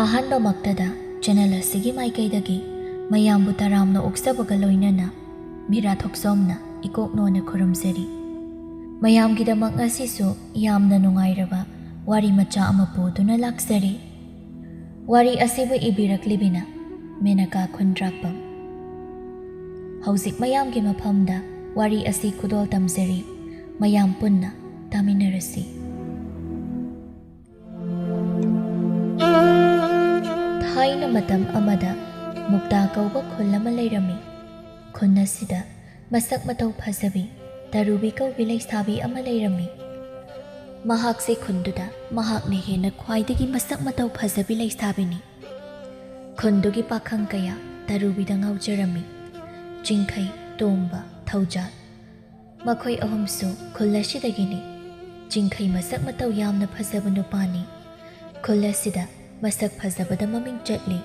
ꯑꯍꯥꯟꯕ ꯃꯛꯇꯗ ꯆꯦꯅꯦꯜ ꯑꯁꯤꯒꯤ ꯃꯥꯏꯀꯩꯗꯒꯤ ꯃꯌꯥꯝꯕꯨ ꯇꯔꯥꯝꯅ ꯑꯣꯛꯆꯕꯒ ꯂꯣꯏꯅꯅ ꯃꯤꯔꯥ ꯊꯣꯛꯆꯣꯝꯅ ꯏꯀꯣꯛꯅꯣꯅ ꯈꯨꯔꯨꯝꯖꯔꯤ꯫ ꯃꯌꯥꯝꯒꯤꯗꯃꯛ ꯉꯁꯤꯁꯨ ꯌꯥꯝꯅ ꯅꯨꯡꯉꯥꯏꯔꯕ ꯋꯥꯔꯤ ꯃꯆꯥ ꯑꯃ ꯄꯨꯗꯨꯅ ꯂꯥꯛꯆꯔꯤ꯫ ꯋꯥꯔꯤ ꯑꯁꯤꯕꯨ ꯏꯕꯤꯔꯛꯂꯤꯕꯤꯅ ꯃꯦꯅꯀꯥ ꯈꯨꯟꯗ꯭ꯔꯥꯛꯄꯝ꯫ ꯍꯧꯖꯤꯛ ꯃꯌꯥꯝꯒꯤ ꯃꯐꯝꯗ ꯋꯥꯔꯤ ꯑꯁꯤ ꯈꯨꯗꯣꯜ ꯇꯝꯖꯔꯤ, ꯃꯌꯥꯝ ꯄꯨꯟꯅ ꯇꯥꯃꯤꯟꯅꯔꯁꯤ꯫ ꯊꯥꯏꯅ ꯃꯇꯝ ꯑꯃꯗ ꯃꯨꯛꯇꯥ ꯀꯧꯕ ꯈꯨꯜ ꯑꯃ ꯂꯩꯔꯝꯃꯤ꯫ ꯈꯨꯟ ꯑꯁꯤꯗ ꯃꯁꯛ ꯃꯇꯧ ꯐꯖꯕꯤ ꯇꯔꯨꯕꯤ ꯀꯧꯕꯤ ꯂꯩꯁꯥꯕꯤ ꯑꯃ ꯂꯩꯔꯝꯃꯤ꯫ ꯃꯍꯥꯛꯁꯦ ꯈꯨꯟꯗꯨꯗ ꯃꯍꯥꯛꯅ ꯍꯦꯟꯅ ꯈ꯭ꯋꯥꯏꯗꯒꯤ ꯃꯁꯛ ꯃꯇꯧ ꯐꯖꯕꯤ ꯂꯩꯁꯥꯕꯤꯅꯤ꯫ ꯈꯨꯟꯗꯨꯒꯤ ꯄꯥꯈꯪ ꯀꯌꯥ ꯇꯔꯨꯕꯤꯗ ꯉꯥꯎꯖꯔꯝꯃꯤ꯫ ꯆꯤꯡꯈꯩ, ꯇꯣꯝꯕ, ꯊꯧꯖꯥꯜ ꯃꯈꯣꯏ ꯑꯍꯨꯝꯁꯨ ꯈꯨꯜ ꯑꯁꯤꯗꯒꯤꯅꯤ꯫ ꯆꯤꯡꯈꯩ ꯃꯁꯛ ꯃꯇꯧ ꯌꯥꯝꯅ ꯐꯖꯕ ꯅꯨꯄꯥꯅꯤ꯫ ꯈꯨꯜ ꯑꯁꯤꯗ ꯃꯁꯛ ꯐꯖꯕꯗ ꯃꯃꯤꯡ ꯆꯠꯂꯤ꯫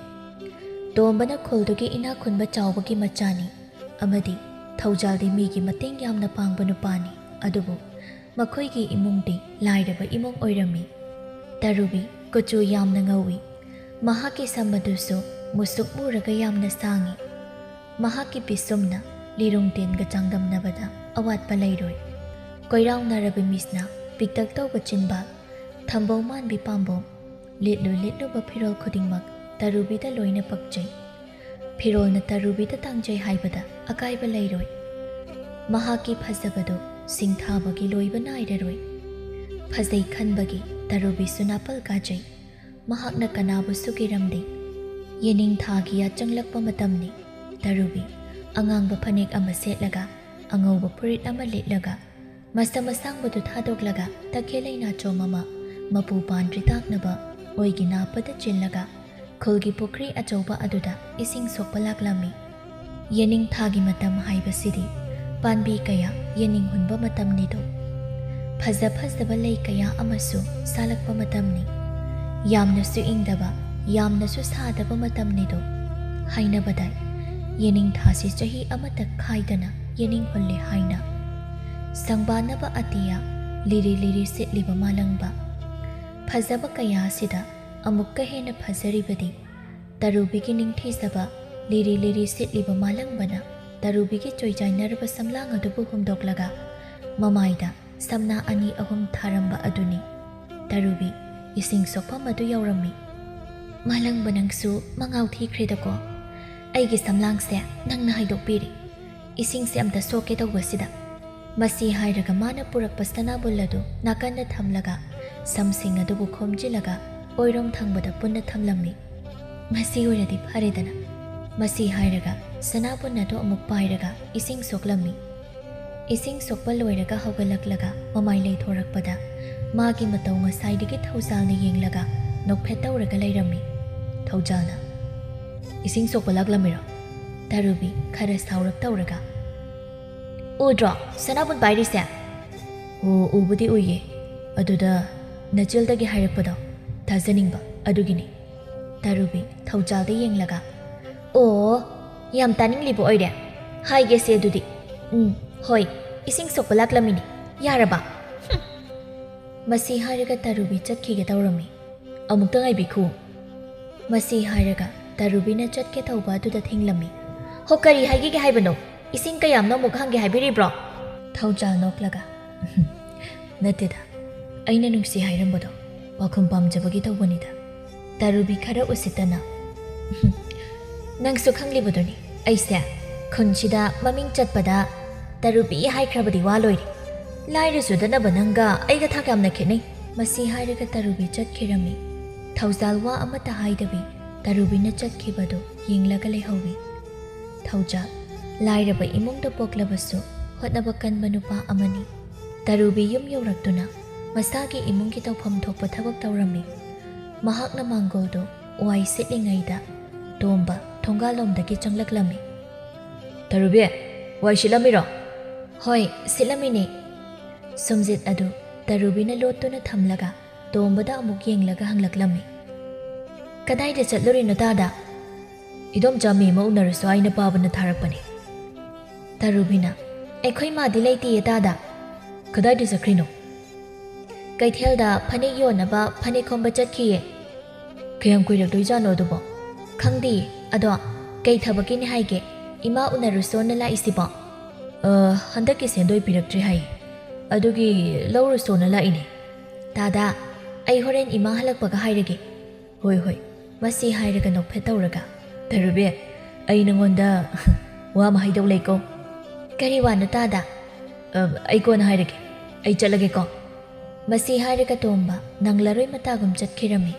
ꯇꯣꯝꯕꯅ ꯈꯨꯜꯗꯨꯒꯤ ꯏꯅꯥꯛ ꯈꯨꯟꯕ ꯆꯥꯎꯕꯒꯤ ꯃꯆꯥꯅꯤ ꯑꯃꯗꯤ ꯊꯧꯖꯥꯜꯗꯤ ꯃꯤꯒꯤ ꯃꯇꯦꯡ ꯌꯥꯝꯅ ꯄꯥꯡꯕ ꯅꯨꯄꯥꯅꯤ꯫ ꯑꯗꯨꯕꯨ ꯃꯈꯣꯏꯒꯤ ꯏꯃꯨꯡꯗꯤ ꯂꯥꯏꯔꯕ ꯏꯃꯨꯡ ꯑꯣꯏꯔꯝꯃꯤ꯫ ꯇꯔꯨꯕꯤ ꯀꯨꯆꯨ ꯌꯥꯝꯅ ꯉꯧꯏ꯫ ꯃꯍꯥꯛꯀꯤ ꯁꯝ ꯑꯗꯨꯁꯨ ꯃꯨꯁꯨꯛ ꯃꯨꯔꯒ ꯌꯥꯝꯅ ꯁꯥꯡꯏ꯫ ꯃꯍꯥꯛꯀꯤ ꯄꯤꯁꯨꯝꯅ ꯂꯤꯔꯨꯡ ꯇꯦꯟꯒ ꯆꯥꯡꯗꯝꯅꯕꯗ ꯑꯋꯥꯠꯄ ꯂꯩꯔꯣꯏ꯫ ꯀꯣꯏꯔꯥꯎꯅꯔꯕ ꯃꯤꯁꯅ ꯄꯤꯛꯇꯛ ꯇꯧꯕ ꯆꯤꯟꯕꯥꯜ, ꯊꯝꯕꯧ ꯃꯥꯟꯕꯤ ꯄꯥꯝꯕꯣꯝ, ꯂꯤꯠꯂꯨꯕ ꯐꯤꯔꯣꯜ ꯈꯨꯗꯤꯡꯃꯛ ꯇꯔꯨꯕꯤꯗ ꯂꯣꯏꯅ ꯄꯛꯆꯩ꯫ ꯐꯤꯔꯣꯜꯅ ꯇꯔꯨꯕꯤꯗ ꯇꯥꯡꯖꯩ ꯍꯥꯏꯕꯗ ꯑꯀꯥꯏꯕ ꯂꯩꯔꯣꯏ꯫ ꯃꯍꯥꯛꯀꯤ ꯐꯖꯕꯗꯣ ꯁꯤꯡꯊꯥꯕꯒꯤ ꯂꯣꯏꯕ ꯅꯥꯏꯔꯔꯣꯏ꯫ ꯐꯖꯩ ꯈꯟꯕꯒꯤ ꯇꯔꯨꯕꯤꯁꯨ ꯅꯥꯄꯜ ꯀꯥꯖꯩ꯫ ꯃꯍꯥꯛꯅ ꯀꯅꯥꯕꯨꯁꯨ ꯀꯤꯔꯝꯗꯦ꯫ ꯌꯦꯅꯤꯡꯊꯥꯒꯤ ꯌꯥꯆꯪꯂꯛꯄ ꯃꯇꯝꯅꯤ꯫ ꯇꯔꯨꯕꯤ ꯑꯉꯥꯡꯕ ꯐꯅꯦꯛ ꯑꯃ ꯁꯦꯠꯂꯒ ꯑꯉꯧꯕ ꯐꯨꯔꯤꯠ ꯑꯃ ꯂꯤꯠꯂꯒ ꯃꯁꯝ ꯑꯁꯥꯡꯕꯗꯨ ꯊꯥꯗꯣꯛꯂꯒ ꯇꯈꯦꯜ ꯂꯩꯅꯥꯆꯣꯝ ꯑꯃ ꯃꯄꯨ ꯄꯥꯟꯗ꯭ꯔꯤ ꯇꯥꯛꯅꯕ ꯑꯣꯏꯒꯤ ꯅꯥꯞꯄꯗ ꯆꯤꯜꯂꯒ ꯈꯨꯜꯒꯤ ꯄꯨꯈ꯭ꯔꯤ ꯑꯆꯧꯕ ꯑꯗꯨꯗ ꯏꯁꯤꯡ ꯁꯣꯛꯄ ꯂꯥꯛꯂꯝꯃꯤ꯫ ꯌꯦꯅꯤꯡꯊꯥꯒꯤ ꯃꯇꯝ ꯍꯥꯏꯕꯁꯤꯗꯤ ꯄꯥꯟꯕꯤ ꯀꯌꯥ ꯌꯦꯅꯤꯡ ꯍꯨꯟꯕ ꯃꯇꯝꯅꯤꯗꯣ꯫ ꯐꯖ ꯐꯖꯕ ꯂꯩ ꯀꯌా ꯑꯃꯁꯨ ꯁꯥꯠꯂꯛꯄ ꯃꯇꯝꯅꯤ꯫ ꯌꯥꯝꯅꯁꯨ ꯏꯪꯗꯕ ꯌꯥꯝꯅꯁꯨ ꯁꯥꯗꯕ ꯃꯇꯝꯅꯤꯗꯣ꯫ ꯍꯥꯏꯅꯕꯗ ꯌꯦꯅꯤꯡꯊꯥꯁꯤ ꯆꯍꯤ ꯑꯃꯠꯇ ꯈꯥꯏꯗꯅ ꯌꯦꯅꯤꯡ ꯍꯨꯜꯂꯦ ꯍꯥꯏꯅ꯫ ꯁꯪꯕꯥꯅꯕ ꯑꯇꯤꯌꯥ ꯂꯤꯔꯤ ꯂꯤꯔꯤ ꯁꯤꯠꯂꯤꯕ ꯃꯥꯂꯪꯕ ꯐꯖꯕ ꯀꯌꯥ ꯑꯁꯤꯗ ꯑꯃꯨꯛꯀ ꯍꯦꯟꯅ ꯐꯖꯔꯤꯕꯗꯤ ꯇꯔꯨꯕꯤꯒꯤ ꯅꯤꯡꯊꯤꯖꯕ ꯂꯤꯔꯤ ꯂꯤꯔꯤ ꯁꯤꯠꯂꯤꯕ ꯃꯥꯂꯪꯕꯅ ꯇꯔꯨꯕꯤꯒꯤ ꯆꯣꯏꯖꯥꯏꯅꯔꯕ ꯁꯝꯂꯥꯡ ꯑꯗꯨꯕꯨ ꯍꯨꯝꯗꯣꯛꯂꯒ ꯃꯃꯥꯏꯗ ꯁꯝꯅꯥ ꯑꯅꯤ ꯑꯍꯨꯝ ꯊꯥꯔꯝꯕ ꯑꯗꯨꯅꯤ꯫ ꯇꯔꯨꯕꯤ ꯏꯁꯤꯡ ꯁꯣꯛꯐꯝ ꯑꯗꯨ ꯌꯧꯔꯝꯃꯤ꯫ ꯃꯥꯂꯪꯕ ꯅꯪꯁꯨ ꯃꯉꯥꯎ ꯊꯤꯈ꯭ꯔꯦꯗꯀꯣ꯫ ꯑꯩꯒꯤ ꯁꯝꯂꯥꯡꯁꯦ ꯅꯪꯅ ꯍꯥꯏꯗꯣꯛꯄꯤꯔꯤ꯫ ꯏꯁꯤꯡꯁꯦ ꯑꯝꯇ ꯁꯣꯛꯀꯦ ꯇꯧꯕꯁꯤꯗ꯫ ꯃꯁꯤ ꯍꯥꯏꯔꯒ ꯃꯥꯅ ꯄꯨꯔꯛꯄ ꯁꯅꯥꯕꯨꯜ ꯑꯗꯨ ꯅꯥꯀꯟꯗ ꯊꯝꯂꯒ ꯁꯝꯁꯤꯡ ꯑꯗꯨꯕు ꯈꯣꯝꯖꯤꯜꯂꯒ ꯑꯣꯏꯔꯣꯝ ꯊꯪꯕꯗ ꯄꯨꯟꯅ ꯊꯝꯂꯝꯃꯤ꯫ ꯃꯁꯤ ꯑꯣꯏꯔꯗꯤ ꯐꯔꯦꯗꯅ꯫ ꯃꯁꯤ ꯍꯥꯏꯔꯒ ꯁꯅꯥꯕꯨꯟ ꯑꯗꯨ ꯑꯃꯨꯛ ꯄꯥꯏꯔꯒ ꯏꯁꯤꯡ ꯁꯣꯛꯂꯝꯃꯤ꯫ ꯏꯁꯤꯡ ꯁꯣꯛꯄ ꯂꯣꯏꯔꯒ ꯍꯧꯒꯠꯂꯛꯂꯒ ꯃꯃꯥꯏ ꯂꯩꯊꯣꯔꯛꯄꯗ ꯃꯥꯒꯤ ꯃꯇꯧ ꯉꯁꯥꯏꯗꯒꯤ ꯊꯧꯖꯥꯜꯅ ꯌꯦꯡꯂꯒ ꯅꯣꯛꯐꯦꯠ ꯇꯧꯔꯒ ꯂꯩꯔꯝꯃꯤ꯫ ꯊꯧꯖꯥꯜꯅ "ꯏꯁꯤꯡ ꯁꯣꯛꯄ ꯂꯥꯛꯂꯝꯃꯤꯔꯣ?" ꯇꯔꯨꯕꯤ ꯈꯔ ꯁꯥꯎꯔꯞ ꯇꯧꯔꯒ "ꯎꯗ꯭ꯔꯣ ꯁꯅꯥꯕꯨꯟ ꯄꯥꯏꯔꯤꯁꯦ?" "ꯑꯣ, ꯎꯕꯨꯗꯤ ꯎꯏꯌꯦ. ꯑꯗꯨꯗ ꯅꯆꯤꯜꯗꯒꯤ ꯍꯥꯏꯔꯛꯄꯗꯣ ꯊꯥꯖꯅꯤꯡꯕ ꯑꯗꯨꯒꯤꯅꯤ." ꯇꯔꯨꯕꯤ ꯊꯧꯖꯥꯜꯗ ꯌꯦꯡꯂꯒ "ꯑꯣ, ꯌꯥꯝ ꯇꯥꯅꯤꯡꯂꯤꯕ ꯑꯣꯏꯔꯦ. ꯍꯥꯏꯒꯦꯁꯦ ꯑꯗꯨꯗꯤ. ꯍꯣꯏ, ꯏꯁꯤꯡ ꯁꯣꯛꯄ ꯂꯥꯛꯂꯝꯃꯤꯅꯤ. ꯌꯥꯔꯕ?" ꯃꯁꯤ ꯍꯥꯏꯔꯒ ꯇꯔꯨꯕꯤ ꯆꯠꯈꯤꯒꯦ ꯇꯧꯔꯝꯃꯤ꯫ "ꯑꯃꯨꯛꯇ ꯉꯥꯏꯕꯤꯈꯨ." ꯃꯁꯤ ꯍꯥꯏꯔꯒ ꯇꯔꯨꯕꯤꯅ ꯆꯠꯀꯦ ꯇꯧꯕ ꯑꯗꯨꯗ ꯊꯤꯡꯂꯝꯃꯤ꯫ "ꯍꯣ, ꯀꯔꯤ ꯍꯥꯏꯒꯦ ꯍꯥꯏꯕꯅꯣ? ꯏꯁꯤꯡ ꯀꯌꯥꯝꯅꯣ ꯑꯃꯨꯛ ꯍꯪꯒꯦ ꯍꯥꯏꯕꯤꯔꯤꯕ꯭ꯔꯣ?" ꯊꯧꯖꯥꯜ ꯅꯣꯛꯂꯒ "ꯅꯠꯇꯦꯗ, ꯑꯩꯅ ꯅꯨꯡꯁꯤ ꯍꯥꯏꯔꯝꯕꯗꯣ ꯄꯥꯎꯈꯨꯝ ꯄꯥꯝꯖꯕꯒꯤ ꯇꯧꯕꯅꯤꯗ." ꯇꯔꯨꯕꯤ ꯈꯔ ꯎꯁꯤꯠꯇꯅ "ꯅꯪꯁꯨ ꯈꯪꯂꯤꯕꯗꯨꯅꯤ ꯑꯩꯁꯦ ꯈꯨꯟꯁꯤꯗ ꯃꯃꯤꯡ ꯆꯠꯄꯗ ꯇꯔꯨꯕꯤ ꯍꯥꯏꯈ꯭ꯔꯕꯗꯤ ꯋꯥ ꯂꯣꯏꯔꯦ. ꯂꯥꯏꯔꯖꯨꯗꯅꯕ ꯅꯪꯒ ꯑꯩꯒ ꯊꯥꯛ ꯌꯥꯝꯅ ꯈꯦꯠꯅꯩ." ꯃꯁꯤ ꯍꯥꯏꯔꯒ ꯇꯔꯨꯕꯤ ꯆꯠꯈꯤꯔꯝꯃꯤ꯫ ꯊꯧꯖꯥꯜ ꯋꯥ ꯑꯃꯠꯇ ꯍꯥꯏꯗꯕꯤ ꯇꯔꯨꯕꯤꯅ ꯆꯠꯈꯤꯕꯗꯨ ꯌꯦꯡꯂꯒ ꯂꯩꯍꯧꯋꯤ꯫ ꯊꯧꯖꯥꯜ ꯂꯥꯏꯔꯕ ꯏꯃꯨꯡꯗ ꯄꯣꯛꯂꯕꯁꯨ ꯍꯣꯠꯅꯕ ꯀꯟꯕ ꯅꯨꯄꯥ ꯑꯃꯅꯤ꯫ ꯇꯔꯨꯕꯤ ꯌꯨꯝ ꯌꯧꯔꯛꯇꯨꯅ ꯃꯁꯥꯒꯤ ꯏꯃꯨꯡꯒꯤ ꯇꯧꯐꯝ ꯊꯣꯛꯄ ꯊꯕꯛ ꯇꯧꯔꯝꯃꯤ꯫ ꯃꯍꯥꯛꯅ ꯃꯥꯡꯒꯣꯜꯗꯨ ꯋꯥꯏ ꯁꯤꯠꯂꯤꯉꯩꯗ ꯇꯣꯝꯕ ꯊꯣꯡꯒꯥꯜꯂꯣꯝꯗꯒꯤ ꯆꯪꯂꯛꯂꯝꯃꯤ꯫ "ꯇꯔꯨꯕꯤ, ꯋꯥꯏ ꯁꯤꯠꯂꯝꯃꯤꯔꯣ?" "ꯍꯣꯏ, ꯁꯤꯠꯂꯝꯃꯤꯅꯦ." ꯁꯨꯝꯖꯤꯠ ꯑꯗꯨ ꯇꯔꯨꯕꯤꯅ ꯂꯣꯠꯇꯨꯅ ꯊꯝꯂꯒ ꯇꯣꯝꯕꯗ ꯑꯃꯨꯛ ꯌꯦꯡꯂꯒ ꯍꯪꯂꯛꯂꯝꯃꯤ꯫ "ꯀꯗꯥꯏꯗ ꯆꯠꯂꯨꯔꯤꯅꯣ ꯇꯥꯗ?" "ꯏꯗꯣꯝꯆꯥ ꯃꯤ ꯑꯃ ꯎꯅꯔꯁꯨ ꯍꯥꯏꯅ ꯄꯥꯕꯅ ꯊꯥꯔꯛꯄꯅꯤ." ꯇꯔꯨꯕꯤꯅ "ꯑꯩꯈꯣꯏ ꯃꯥꯗꯤ ꯂꯩꯇꯤꯌꯦ ꯇꯥꯗ." "ꯀꯗꯥꯏꯗ ꯆꯠꯈ꯭ꯔꯤꯅꯣ?" "ꯀꯩꯊꯦꯜꯗ ꯐꯅꯦꯛ ꯌꯣꯟꯅꯕ ꯐꯅꯦꯛ ꯈꯣꯝꯕ ꯆꯠꯈꯤꯌꯦ." ꯀꯌꯥꯝ ꯀꯨꯏꯔꯛꯇꯣꯏꯖꯥꯠꯅꯣ ꯑꯗꯨꯕꯣ ꯈꯪꯗꯦ ꯑꯗꯣ ꯀꯩ ꯊꯕꯛꯀꯤꯅꯤ ꯍꯥꯏꯒꯦ ꯏꯃꯥ ꯎꯅꯔꯨꯁꯣꯅ ꯂꯥꯛꯏꯁꯤꯕꯣ ꯍꯟꯗꯛꯀꯤ ꯁꯦꯟꯗꯣꯏ ꯄꯤꯔꯛꯇ꯭ꯔꯤ ꯍꯥꯏ ꯑꯗꯨꯒꯤ ꯂꯧꯔꯨꯁꯣꯅ ꯂꯥꯛꯏꯅꯦ ꯇꯥꯗꯥ ꯑꯩ ꯍꯣꯔꯦꯟ ꯏꯃꯥ ꯍꯜꯂꯛꯄꯒ ꯍꯥꯏꯔꯒꯦ ꯍꯣꯏ ꯍꯣꯏ ꯃꯁꯤ ꯍꯥꯏꯔꯒ ꯅꯣꯛꯐꯦꯠ ꯇꯧꯔꯒ ꯊꯔꯨꯕꯤ ꯑꯩ ꯅꯉꯣꯟꯗ ꯋꯥ ꯑꯃ ꯍꯥꯏꯗꯧ ꯂꯩꯀꯣ ꯀꯔꯤ ꯋꯥꯅꯣ ꯇꯥꯗꯥ ꯑꯩ ꯀꯣꯟꯅ ꯍꯥꯏꯔꯒꯦ ꯑꯩ ꯆꯠꯂꯒꯦꯀꯣ ꯃꯁꯤ ꯍꯥꯏꯔꯒ ꯇꯣꯝꯕ ꯅꯪꯂꯔꯣꯏ ꯃꯇꯥꯒꯨꯝ ꯆꯠꯈꯤꯔꯝꯃꯤ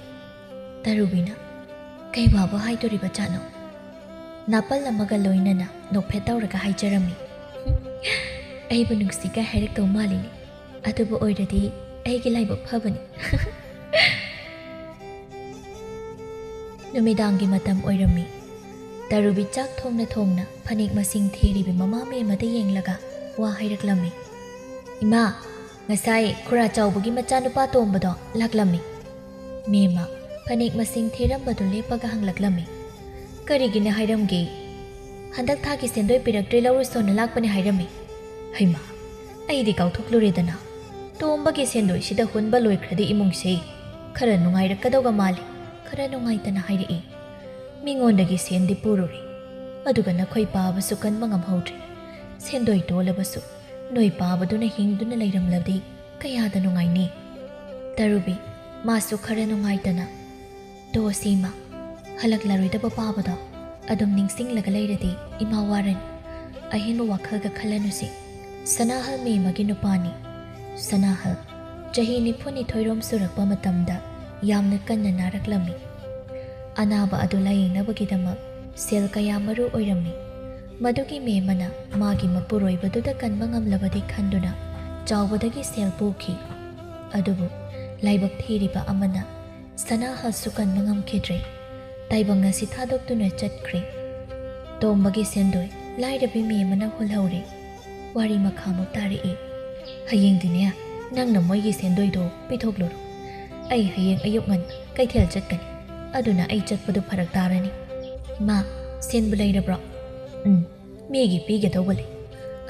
ꯇꯔꯨꯕꯤꯅ ꯀꯩ ꯋꯥꯕ ꯍꯥꯏꯗꯣꯔꯤꯕ ꯖꯥꯠꯅꯣ ꯅꯥꯄꯜ ꯑꯃꯒ ꯂꯣꯏꯅꯅ ꯅꯣꯛꯐꯦꯠ ꯇꯧꯔꯒ ꯍꯥꯏꯖꯔꯝꯃꯤ ꯑꯩꯕꯨ ꯅꯨꯡꯁꯤꯒ ꯍꯥꯏꯔꯛꯇꯧ ꯃꯥꯜꯂꯤꯅꯤ ꯑꯗꯨꯕꯨ ꯑꯣꯏꯔꯗꯤ ꯑꯩꯒꯤ ꯂꯥꯏꯕꯛ ꯐꯕꯅꯤ ꯅꯨꯃꯤꯗꯥꯡꯒꯤ ꯃꯇꯝ ꯑꯣꯏꯔꯝꯃꯤ ꯇꯔꯨꯕꯤ ꯆꯥꯛ ꯊꯣꯡꯅ ꯊꯣꯡꯅ ꯐꯅꯦꯛ ꯃꯁꯤꯡ ꯊꯤꯔꯤꯕꯤ ꯃꯃꯥ ꯃꯦꯝꯃꯗ ꯌꯦꯡꯂꯒ ꯋꯥ ꯍꯥꯏꯔꯛꯂꯝꯃꯤ ꯏꯃꯥ ꯉꯁꯥꯏ ꯈꯨꯔꯥ ꯆꯥꯎꯕꯒꯤ ꯃꯆꯥꯅꯨꯄꯥ ꯇꯣꯝꯕꯗꯣ ꯂꯥꯛꯂꯝꯃꯤ ꯃꯦꯝꯃ ꯐꯅꯦꯛ ꯃꯁꯤꯡ ꯊꯤꯔꯝꯕꯗꯨ ꯂꯦꯞꯄꯒ ꯍꯪꯂꯛꯂꯝꯃꯤ ꯀꯔꯤꯒꯤꯅ ꯍꯥꯏꯔꯝꯒꯦ ꯍꯟꯗꯛ ꯊꯥꯒꯤ ꯁꯦꯟꯗꯣꯏ ꯄꯤꯔꯛꯇ꯭ꯔꯤ ꯂꯧꯔꯨꯁꯣꯅ ꯂꯥꯛꯄꯅꯤ ꯍꯥꯏꯔꯝꯃꯤ ꯍꯩꯃꯥ ꯑꯩꯗꯤ ꯀꯥꯎꯊꯣꯛꯂꯨꯔꯦꯗꯅ ꯇꯣꯝꯕꯒꯤ ꯁꯦꯟꯗꯣꯏꯁꯤꯗ ꯍꯨꯟꯕ ꯂꯣꯏꯈ꯭ꯔꯗꯤ ꯏꯃꯨꯡꯁꯦ ꯈꯔ ꯅꯨꯡꯉꯥꯏꯔꯛꯀꯗꯧꯕ ꯃꯥꯜꯂꯤ ꯈꯔ ꯅꯨꯡꯉꯥꯏꯇꯅ ꯍꯥꯏꯔꯛꯏ ꯃꯤꯉꯣꯟꯗꯒꯤ ꯁꯦꯟꯗꯤ ꯄꯨꯔꯨꯔꯤ ꯑꯗꯨꯒ ꯅꯈꯣꯏ ꯄꯥꯕꯁꯨ ꯀꯟꯕ ꯉꯝꯍꯧꯗ꯭ꯔꯤ ꯁꯦꯟꯗꯣꯏ ꯇꯣꯜꯂꯕꯁꯨ ꯅꯣꯏ ꯄꯥꯕꯗꯨꯅ ꯍꯤꯡꯗꯨꯅ ꯂꯩꯔꯝꯂꯕꯗꯤ ꯀꯌꯥꯗ ꯅꯨꯡꯉꯥꯏꯅꯤ ꯇꯔꯨꯕꯤ ꯃꯥꯁꯨ ꯈꯔ ꯅꯨꯡꯉꯥꯏꯇꯅ ꯇꯣꯁꯤꯃ ꯍꯜꯂꯛꯂꯔꯣꯏꯗꯕ ꯄꯥꯕꯗꯣ ꯑꯗꯨꯝ ꯅꯤꯡꯁꯤꯡꯂꯒ ꯂꯩꯔꯗꯤ ꯏꯃꯥ ꯋꯥꯔꯅꯤ ꯑꯍꯦꯟꯕ ꯋꯥꯈꯜꯒ ꯈꯜꯂꯅꯨꯁꯤ ꯁꯅꯥꯍꯜ ꯃꯦꯝꯃꯒꯤ ꯅꯨꯄꯥꯅꯤ ꯁꯅꯥꯍꯜ ꯆꯍꯤ 92 ꯁꯨꯔꯛꯄ ꯃꯇꯝꯗ ꯌꯥꯝꯅ ꯀꯟꯅ ꯅꯥꯔꯛꯂꯝꯃꯤ ꯑꯅꯥꯕ ꯑꯗꯨ ꯂꯥꯌꯦꯡꯅꯕꯒꯤꯗꯃꯛ ꯁꯦꯜ ꯀꯌా ꯃꯔꯨ ꯑꯣꯏꯔꯝꯃꯤ ꯃꯗꯨꯒꯤ ꯃꯦꯝꯃꯅ ꯃꯥꯒꯤ ꯃꯄꯨꯔꯣꯏꯕꯗꯨꯗ ꯀꯟꯕ ꯉꯝꯂꯕꯗꯤ ꯈꯟꯗꯨꯅ ꯆꯥꯎꯕꯗꯒꯤ ꯁꯦꯜ ꯄꯨꯈꯤ ꯑꯗꯨꯕꯨ ꯂꯥꯏꯕꯛ ꯊꯤꯔꯤꯕ ꯑꯃꯅ ꯁꯅꯥꯍꯜꯁꯨ ꯀꯟꯕ ꯉꯝꯈꯤꯗ꯭ꯔꯦ ꯇꯥꯏꯕꯪ ꯑꯁꯤ ꯊꯥꯗꯣꯛꯇꯨꯅ ꯆꯠꯈ꯭ꯔꯦ ꯇꯣꯝꯕꯒꯤ ꯁꯦꯟꯗꯣꯏ ꯂꯥꯏꯔꯕꯤ ꯃꯦꯝꯃꯅ ꯍꯨꯜꯍꯧꯔꯦ ꯋꯥꯔꯤ ꯃꯈꯥꯃꯨꯛ ꯇꯥꯔꯛꯏ ꯍꯌꯦꯡꯗꯤꯅꯦ ꯅꯪꯅ ꯃꯣꯏꯒꯤ ꯁꯦꯟꯗꯣꯏꯗꯣ ꯄꯤꯊꯣꯛꯂꯨꯔꯣ ꯑꯩ ꯍꯌꯦꯡ ꯑꯌꯨꯛ ꯉꯟꯅ ꯀꯩꯊꯦꯜ ꯆꯠꯀꯅꯤ ꯑꯗꯨꯅ ꯑꯩ ꯆꯠꯄꯗꯨ ꯐꯔꯛ ꯇꯥꯔꯅꯤ ꯃꯥ ꯁꯦꯟꯕꯨ ꯂꯩꯔꯕ꯭ꯔꯣ ꯃꯤꯒꯤ ꯄꯤꯒꯗꯧꯕ ꯂꯩ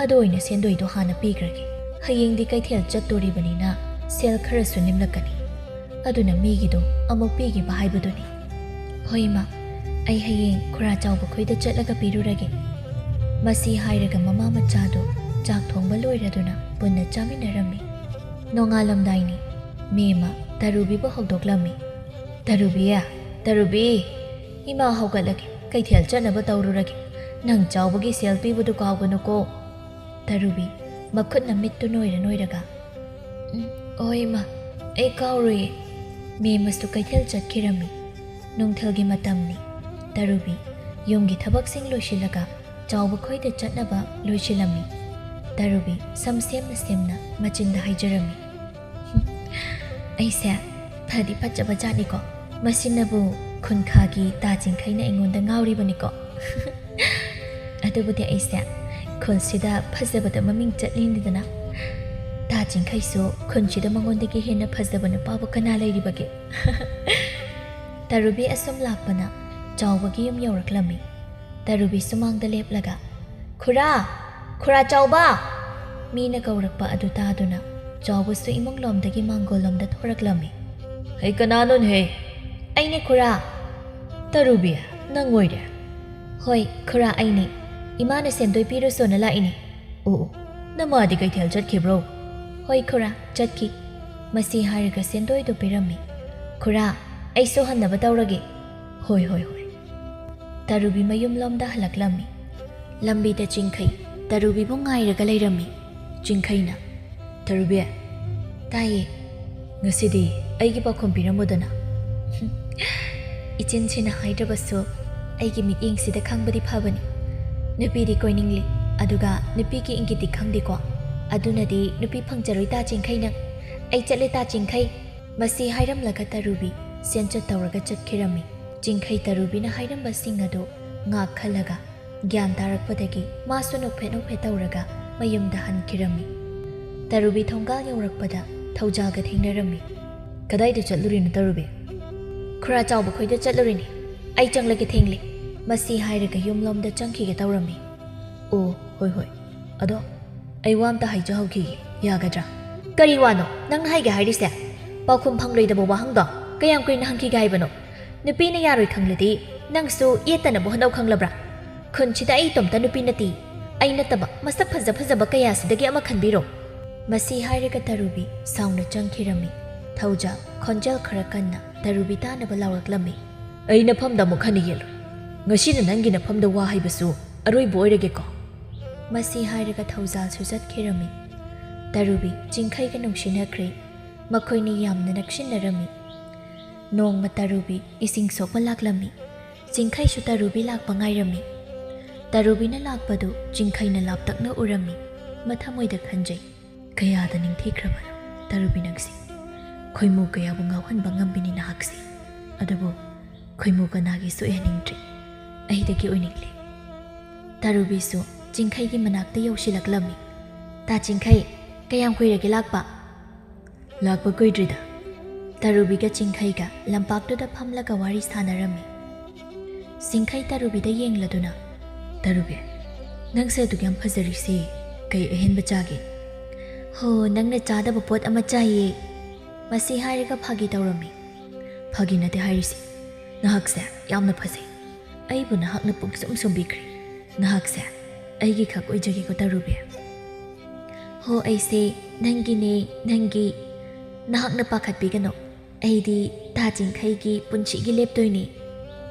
ꯑꯗꯨ ꯑꯣꯏꯅ ꯁꯦꯟꯗꯣꯏꯗꯣ ꯍꯥꯟꯅ ꯄꯤꯈ꯭ꯔꯒꯦ ꯍꯌꯦꯡꯗꯤ ꯀꯩꯊꯦꯜ ꯆꯠꯇꯣꯔꯤꯕꯅꯤꯅ ꯁꯦꯜ ꯈꯔꯁꯨ ꯅꯦꯝꯂꯛꯀꯅꯤ ꯑꯗꯨꯅ ꯃꯤꯒꯤꯗꯣ ꯑꯃꯨꯛ ꯄꯤꯈꯤꯕ ꯍꯥꯏꯕꯗꯨꯅꯤ ꯍꯣꯏ ꯃꯥ ꯑꯩ ꯍꯌꯦꯡ ꯈꯨꯔꯥ ꯆꯥꯎꯕ ꯈꯣꯏꯗ ꯆꯠꯂꯒ ꯄꯤꯔꯨꯔꯒꯦ ꯃꯁꯤ ꯍꯥꯏꯔꯒ ꯃꯃꯥ ꯃꯆꯥꯗꯣ ꯆꯥꯛ ꯊꯣꯡꯕ ꯂꯣꯏꯔꯗꯨꯅ ꯄꯨꯟꯅ ꯆꯥꯃꯤꯟꯅꯔꯝꯃꯤ ꯅꯣꯡꯉꯥꯜꯂꯝꯗꯥꯏꯅꯤ ꯃꯦꯝꯃ ꯇꯔꯨꯕꯤꯕꯨ ꯍꯧꯗꯣꯛꯂꯝꯃꯤ ꯇꯔꯨꯕꯤ ꯏꯃꯥ ꯍꯧꯒꯠꯂꯒꯦ ꯀꯩꯊꯦꯜ ꯆꯠꯅꯕ ꯇꯧꯔꯨꯔꯒꯦ ꯅꯪ ꯆꯥꯎꯕꯒꯤ ꯁꯦꯜ ꯄꯤꯕꯗꯨ ꯀꯥꯎꯒꯅꯨꯀꯣ ꯇꯔꯨꯕꯤ ꯃꯈꯨꯠꯅ ꯃꯤꯠꯇꯨ ꯅꯣꯏꯔ ꯍꯣꯏ ꯏꯃꯥ ꯑꯩ ꯀꯥꯎꯔꯣꯏꯌꯦ ꯃꯦꯝꯃꯁꯨ ꯀꯩꯊꯦꯜ ꯆꯠꯈꯤꯔꯝꯃꯤ ꯅꯨꯡꯊꯤꯜꯒꯤ ꯃꯇꯝꯅꯤ ꯇꯔꯨꯕꯤ ꯌꯨꯝꯒꯤ ꯊꯕꯛꯁꯤꯡ ꯂꯣꯏꯁꯤꯜꯂꯒ ꯆꯥꯎꯕ ꯈꯣꯏꯗ ꯆꯠꯅꯕ ꯂꯣꯏꯁꯤꯜꯂꯝꯃꯤ ꯇꯔꯨꯕꯤ ꯁꯝ ꯁꯦꯝꯅ ꯃꯆꯤꯟꯗ ꯍꯥꯏꯖꯔꯝꯃꯤ ꯑꯩꯁꯦ ꯐꯗꯤ ꯐꯖꯕ ꯖꯥꯠꯅꯤꯀꯣ ꯃꯁꯤꯅꯕꯨ ꯈꯨꯟꯈꯥꯒꯤ ꯇꯥꯆꯤꯡꯈꯩꯅ ꯑꯩꯉꯣꯟꯗ ꯉꯥꯎꯔꯤꯕꯅꯤꯀꯣ ꯑꯗꯨꯕꯨꯗꯤ ꯑꯩꯁꯦ ꯈꯨꯜꯁꯤꯗ ꯐꯖꯕꯗ ꯃꯃꯤꯡ ꯆꯠꯂꯤꯅꯤꯗꯅ ꯇꯥꯆꯤꯡꯈꯩꯁꯨ ꯈꯨꯟꯁꯤꯗ ꯃꯉꯣꯟꯗꯒꯤ ꯍꯦꯟꯅ ꯐꯖꯕ ꯅꯨꯄꯥꯕꯨ ꯀꯅꯥ ꯂꯩꯔꯤꯕꯒꯦ ꯇꯔꯨꯕꯤ ꯑꯁꯨꯝ ꯂꯥꯛꯄꯅ ꯆꯥꯎꯕꯒꯤ ꯌꯨꯝ ꯌꯧꯔꯛꯂꯝꯃꯤ ꯇꯔꯨꯕꯤ ꯁꯨꯃꯥꯡꯗ ꯂꯦꯞꯂꯒ ꯈꯨꯔꯥ ꯆꯥꯎꯕ ꯃꯤꯅ ꯀꯧꯔꯛꯄ ꯑꯗꯨ ꯇꯥꯗꯨꯅ ꯆꯥꯎꯕꯁꯨ ꯏꯃꯨꯡꯂꯣꯝꯗꯒꯤ ꯃꯥꯡꯒꯣꯜꯂꯣꯝꯗ ꯊꯣꯔꯛꯂꯝꯃꯤ ꯑꯩ ꯀꯅꯥꯅꯣꯅꯦꯍꯦ ꯑꯩꯅꯦ ꯈꯨꯔꯥ ꯇꯔꯨꯕꯤ ꯅꯪ ꯑꯣꯏꯔꯦ ꯍꯣꯏ ꯈꯨꯔꯥ ꯑꯩꯅꯦ ꯏꯃꯥꯅ ꯁꯦꯟꯗꯣꯏ ꯄꯤꯔꯨꯁꯣꯅ ꯂꯥꯛꯏꯅꯦ ꯑꯣ ꯅꯃꯥꯗꯤ ꯀꯩꯊꯦꯜ ꯆꯠꯈꯤꯕ꯭ꯔꯣ ꯍꯣꯏ ꯈꯨꯔꯥ ꯆꯠꯈꯤ ꯃꯁꯤ ꯍꯥꯏꯔꯒ ꯁꯦꯟꯗꯣꯏꯗꯨ ꯄꯤꯔꯝꯃꯤ ꯈꯨꯔꯥ ꯑꯩꯁꯨ ꯍꯟꯅꯕ ꯇꯧꯔꯒꯦ ꯍꯣꯏ ꯇꯔꯨꯕꯤ ꯃꯌꯨꯝꯂꯣꯝꯗ ꯍꯜꯂꯛꯂꯝꯃꯤ ꯂꯝꯕꯤꯗ ꯆꯤꯡꯈꯩ ꯇꯔꯨꯕꯤꯕꯨ ꯉꯥꯏꯔꯒ ꯂꯩꯔꯝꯃꯤ ꯆꯤꯡꯈꯩꯅ ꯇꯔꯨꯕꯤ ꯇꯥꯏꯌꯦ ꯉꯁꯤꯗꯤ ꯑꯩꯒꯤ ꯄꯥꯎꯈꯨꯝ ꯄꯤꯔꯝꯃꯨꯗꯅ ꯏꯆꯤꯟꯁꯤꯅ ꯍꯥꯏꯗ꯭ꯔꯕꯁꯨ ꯑꯩꯒꯤ ꯃꯤꯠꯌꯦꯡꯁꯤꯗ ꯈꯪꯕꯗꯤ ꯐꯕꯅꯤ ꯅꯨꯄꯤꯗꯤ ꯀꯣꯏꯅꯤꯡꯂꯤ ꯑꯗꯨꯒ ꯅꯨꯄꯤꯒꯤ ꯏꯪꯒꯤꯠꯇꯤ ꯈꯪꯗꯦꯀꯣ ꯑꯗꯨꯅꯗꯤ ꯅꯨꯄꯤ ꯐꯪꯖꯔꯣꯏ ꯇꯥꯆꯤꯡꯈꯩ ꯅꯪ ꯑꯩ ꯆꯠꯂꯦ ꯇꯥꯆꯤꯡꯈꯩ ꯃꯁꯤ ꯍꯥꯏꯔꯝꯂꯒ ꯇꯔꯨꯕꯤ ꯁꯦꯟꯆꯠ ꯇꯧꯔꯒ ꯆꯠꯈꯤꯔꯝꯃꯤ ꯆꯤꯡꯈꯩ ꯇꯔꯨꯕꯤꯅ ꯍꯥꯏꯔꯝꯕꯁꯤꯡ ꯑꯗꯨ ꯉꯥꯛ ꯈꯜꯂꯒ ꯒ꯭ꯌꯥꯟ ꯇꯥꯔꯛꯄꯗꯒꯤ ꯃꯥꯁꯨ ꯅꯣꯛꯐꯦꯠ ꯇꯧꯔꯒ ꯃꯌꯨꯝꯗ ꯍꯟꯈꯤꯔꯝꯃꯤ ꯇꯔꯨꯕꯤ ꯊꯣꯡꯒꯥꯜ ꯌꯧꯔꯛꯄꯗ ꯊꯧꯖꯥꯜꯒ ꯊꯦꯡꯅꯔꯝꯃꯤ ꯀꯗꯥꯏꯗ ꯆꯠꯂꯨꯔꯤꯅꯣ ꯇꯔꯨꯕꯤ ꯈꯨꯔꯥ ꯆꯥꯎꯕ ꯈꯣꯏꯗ ꯆꯠꯂꯨꯔꯤꯅꯤ ꯑꯩ ꯆꯪꯂꯒꯦ ꯊꯦꯡꯂꯤ ꯃꯁꯤ ꯍꯥꯏꯔꯒ ꯌꯨꯝꯂꯣꯝꯗ ꯆꯪꯈꯤꯒꯦ ꯇꯧꯔꯝꯃꯤ ꯑꯣ ꯍꯣꯏ ꯑꯗꯣ ꯑꯩ ꯋꯥ ꯑꯝꯇ ꯍꯥꯏꯖꯍꯧꯈꯤꯒꯦ ꯌꯥꯒꯗ꯭ꯔꯥ ꯀꯔꯤ ꯋꯥꯅꯣ ꯅꯪꯅ ꯍꯥꯏꯒꯦ ꯍꯥꯏꯔꯤꯁꯦ ꯄꯥꯎꯈꯨꯝ ꯐꯪꯂꯣꯏꯗꯕ ꯋꯥꯍꯪꯗꯣ ꯀꯌꯥꯝ ꯀꯨꯏꯅ ꯍꯪꯈꯤꯒꯦ ꯍꯥꯏꯕꯅꯣ ꯅꯨꯄꯤꯅ ꯌꯥꯔꯣꯏ ꯈꯪꯂꯗꯤ ꯅꯪꯁꯨ ꯌꯦꯠꯇꯅꯕ ꯍꯣꯠꯅꯧ ꯈꯪꯂꯕ꯭ꯔꯥ ꯈꯨꯟꯁꯤꯗ ꯑꯩ ꯏꯇꯣꯝꯇ ꯅꯨꯄꯤ ꯅꯠꯇꯦ ꯑꯩ ꯅꯠꯇꯕ ꯃꯁꯛ ꯐꯖꯕ ꯀꯌꯥꯁꯤꯗꯒꯤ ꯑꯃ ꯈꯟꯕꯤꯔꯣ ꯃꯁꯤ ꯍꯥꯏꯔꯒ ꯇꯔꯨꯕꯤ ꯁꯥꯎꯅ ꯆꯪꯈꯤꯔꯝꯃꯤ ꯊꯧꯖꯥ ꯈꯣꯟꯖꯦꯜ ꯈꯔ ꯀꯟꯅ ꯇꯔꯨꯕꯤ ꯇꯥꯅꯕ ꯂꯥꯎꯔꯛꯂꯝꯃꯤ ꯑꯩ ꯅꯐꯝꯗ ꯑꯃꯨꯛ ꯍꯟꯅ ꯌꯦꯜꯂꯣꯏ ꯉꯁꯤꯅ ꯅꯪꯒꯤ ꯅꯐꯝꯗ ꯋꯥ ꯍꯩꯕꯁꯨ ꯑꯔꯣꯏꯕ ꯑꯣꯏꯔꯒꯦꯀꯣ ꯃꯁꯤ ꯍꯥꯏꯔꯒ ꯊꯧꯖꯥꯜꯁꯨ ꯆꯠꯈꯤꯔꯝꯃꯤ ꯇꯔꯨꯕꯤ ꯆꯤꯡꯈꯩꯒ ꯅꯨꯡꯁꯤꯅꯈ꯭ꯔꯦ ꯃꯈꯣꯏꯅꯤ ꯌꯥꯝꯅ ꯅꯛꯁꯤꯟꯅꯔꯝꯃꯤ ꯅꯣꯡꯃ ꯇꯔꯨꯕꯤ ꯏꯁꯤꯡ ꯁꯣꯛꯄ ꯂꯥꯛꯂꯝꯃꯤ ꯆꯤꯡꯈꯩꯁꯨ ꯇꯔꯨꯕꯤ ꯂꯥꯛꯄ ꯉꯥꯏꯔꯝꯃꯤ ꯇꯔꯨꯕꯤꯅ ꯂꯥꯛꯄꯗꯨ ꯆꯤꯡꯈꯩꯅ ꯂꯥꯞꯇꯛꯅ ꯎꯔꯝꯃꯤ ꯃꯊꯃꯣꯏꯗ ꯈꯟꯖꯩ ꯀꯌꯥꯗ ꯅꯤꯡꯊꯤꯈ꯭ꯔꯕꯅꯣ ꯇꯔꯨꯕꯤ ꯅꯪꯁꯤ ꯈꯣꯏꯃꯨ ꯀꯌꯥꯕꯨ ꯉꯥꯎꯍꯟꯕ ꯉꯝꯕꯤꯅꯤ ꯅꯍꯥꯛꯁꯤ ꯑꯗꯨꯕꯨ ꯈꯣꯏꯃꯨ ꯀꯅꯥꯒꯤꯁꯨ ꯑꯣꯏꯍꯟꯅꯤꯡꯗ꯭ꯔꯤ ꯑꯩꯗꯒꯤ ꯑꯣꯏꯅꯤꯡꯂꯤ ꯇꯔꯨꯕꯤꯁꯨ ꯆꯤꯡꯈꯩꯒꯤ ꯃꯅꯥꯛꯇ ꯌꯧꯁꯤꯜꯂꯛꯂꯝꯃꯤ ꯇꯥ ꯆꯤꯡꯈꯩ ꯀꯌꯥꯝ ꯀꯨꯏꯔꯒꯦ ꯂꯥꯛꯄ ꯀꯨꯏꯗ꯭ꯔꯤꯗ ꯇꯔꯨꯕꯤꯒ ꯆꯤꯡꯈꯩꯒ ꯂꯝꯄꯥꯛꯇꯨꯗ ꯐꯝꯂꯒ ꯋꯥꯔꯤ ꯁꯥꯟꯅꯔꯝꯃꯤ ꯆꯤꯡꯈꯩ ꯇꯔꯨꯕꯤꯗ ꯌꯦꯡꯂꯗꯨꯅ ꯇꯔꯨꯕꯤ ꯅꯪꯁꯦ ꯑꯗꯨꯛ ꯌꯥꯝ ꯐꯖꯔꯤꯁꯤ ꯀꯩ ꯑꯍꯦꯟꯕ ꯆꯥꯒꯦ ꯍꯣ ꯅꯪꯅ ꯆꯥꯗꯕ ꯄꯣꯠ ꯑꯃ ꯆꯥꯏꯌꯦ ꯃꯁꯤ ꯍꯥꯏꯔꯒ ꯐꯥꯒꯤ ꯇꯧꯔꯝꯃꯤ ꯐꯥꯒꯤ ꯅꯠꯇꯦ ꯍꯥꯏꯔꯤꯁꯤ ꯅꯍꯥꯛꯁꯦ ꯌꯥꯝꯅ ꯐꯖꯩ ꯑꯩꯕꯨ ꯅꯍꯥꯛꯅ ꯄꯨꯡꯁꯨꯝ ꯁꯨꯝꯕꯤꯈ꯭ꯔꯦ ꯅꯍꯥꯛꯁꯦ ꯑꯩꯒꯤ ꯈꯛ ꯑꯣꯏꯖꯒꯦꯀꯣ ꯇꯔꯨꯕꯤ ꯍꯣ ꯑꯩꯁꯦ ꯅꯪꯒꯤꯅꯦ ꯅꯍꯥꯛꯅ ꯄꯥꯈꯠꯄꯤꯒꯅꯣ ꯑꯩꯗꯤ ꯇꯥ ꯆꯤꯡꯈꯩꯒꯤ ꯄꯨꯟꯁꯤꯒꯤ ꯂꯦꯞꯇꯣꯏꯅꯤ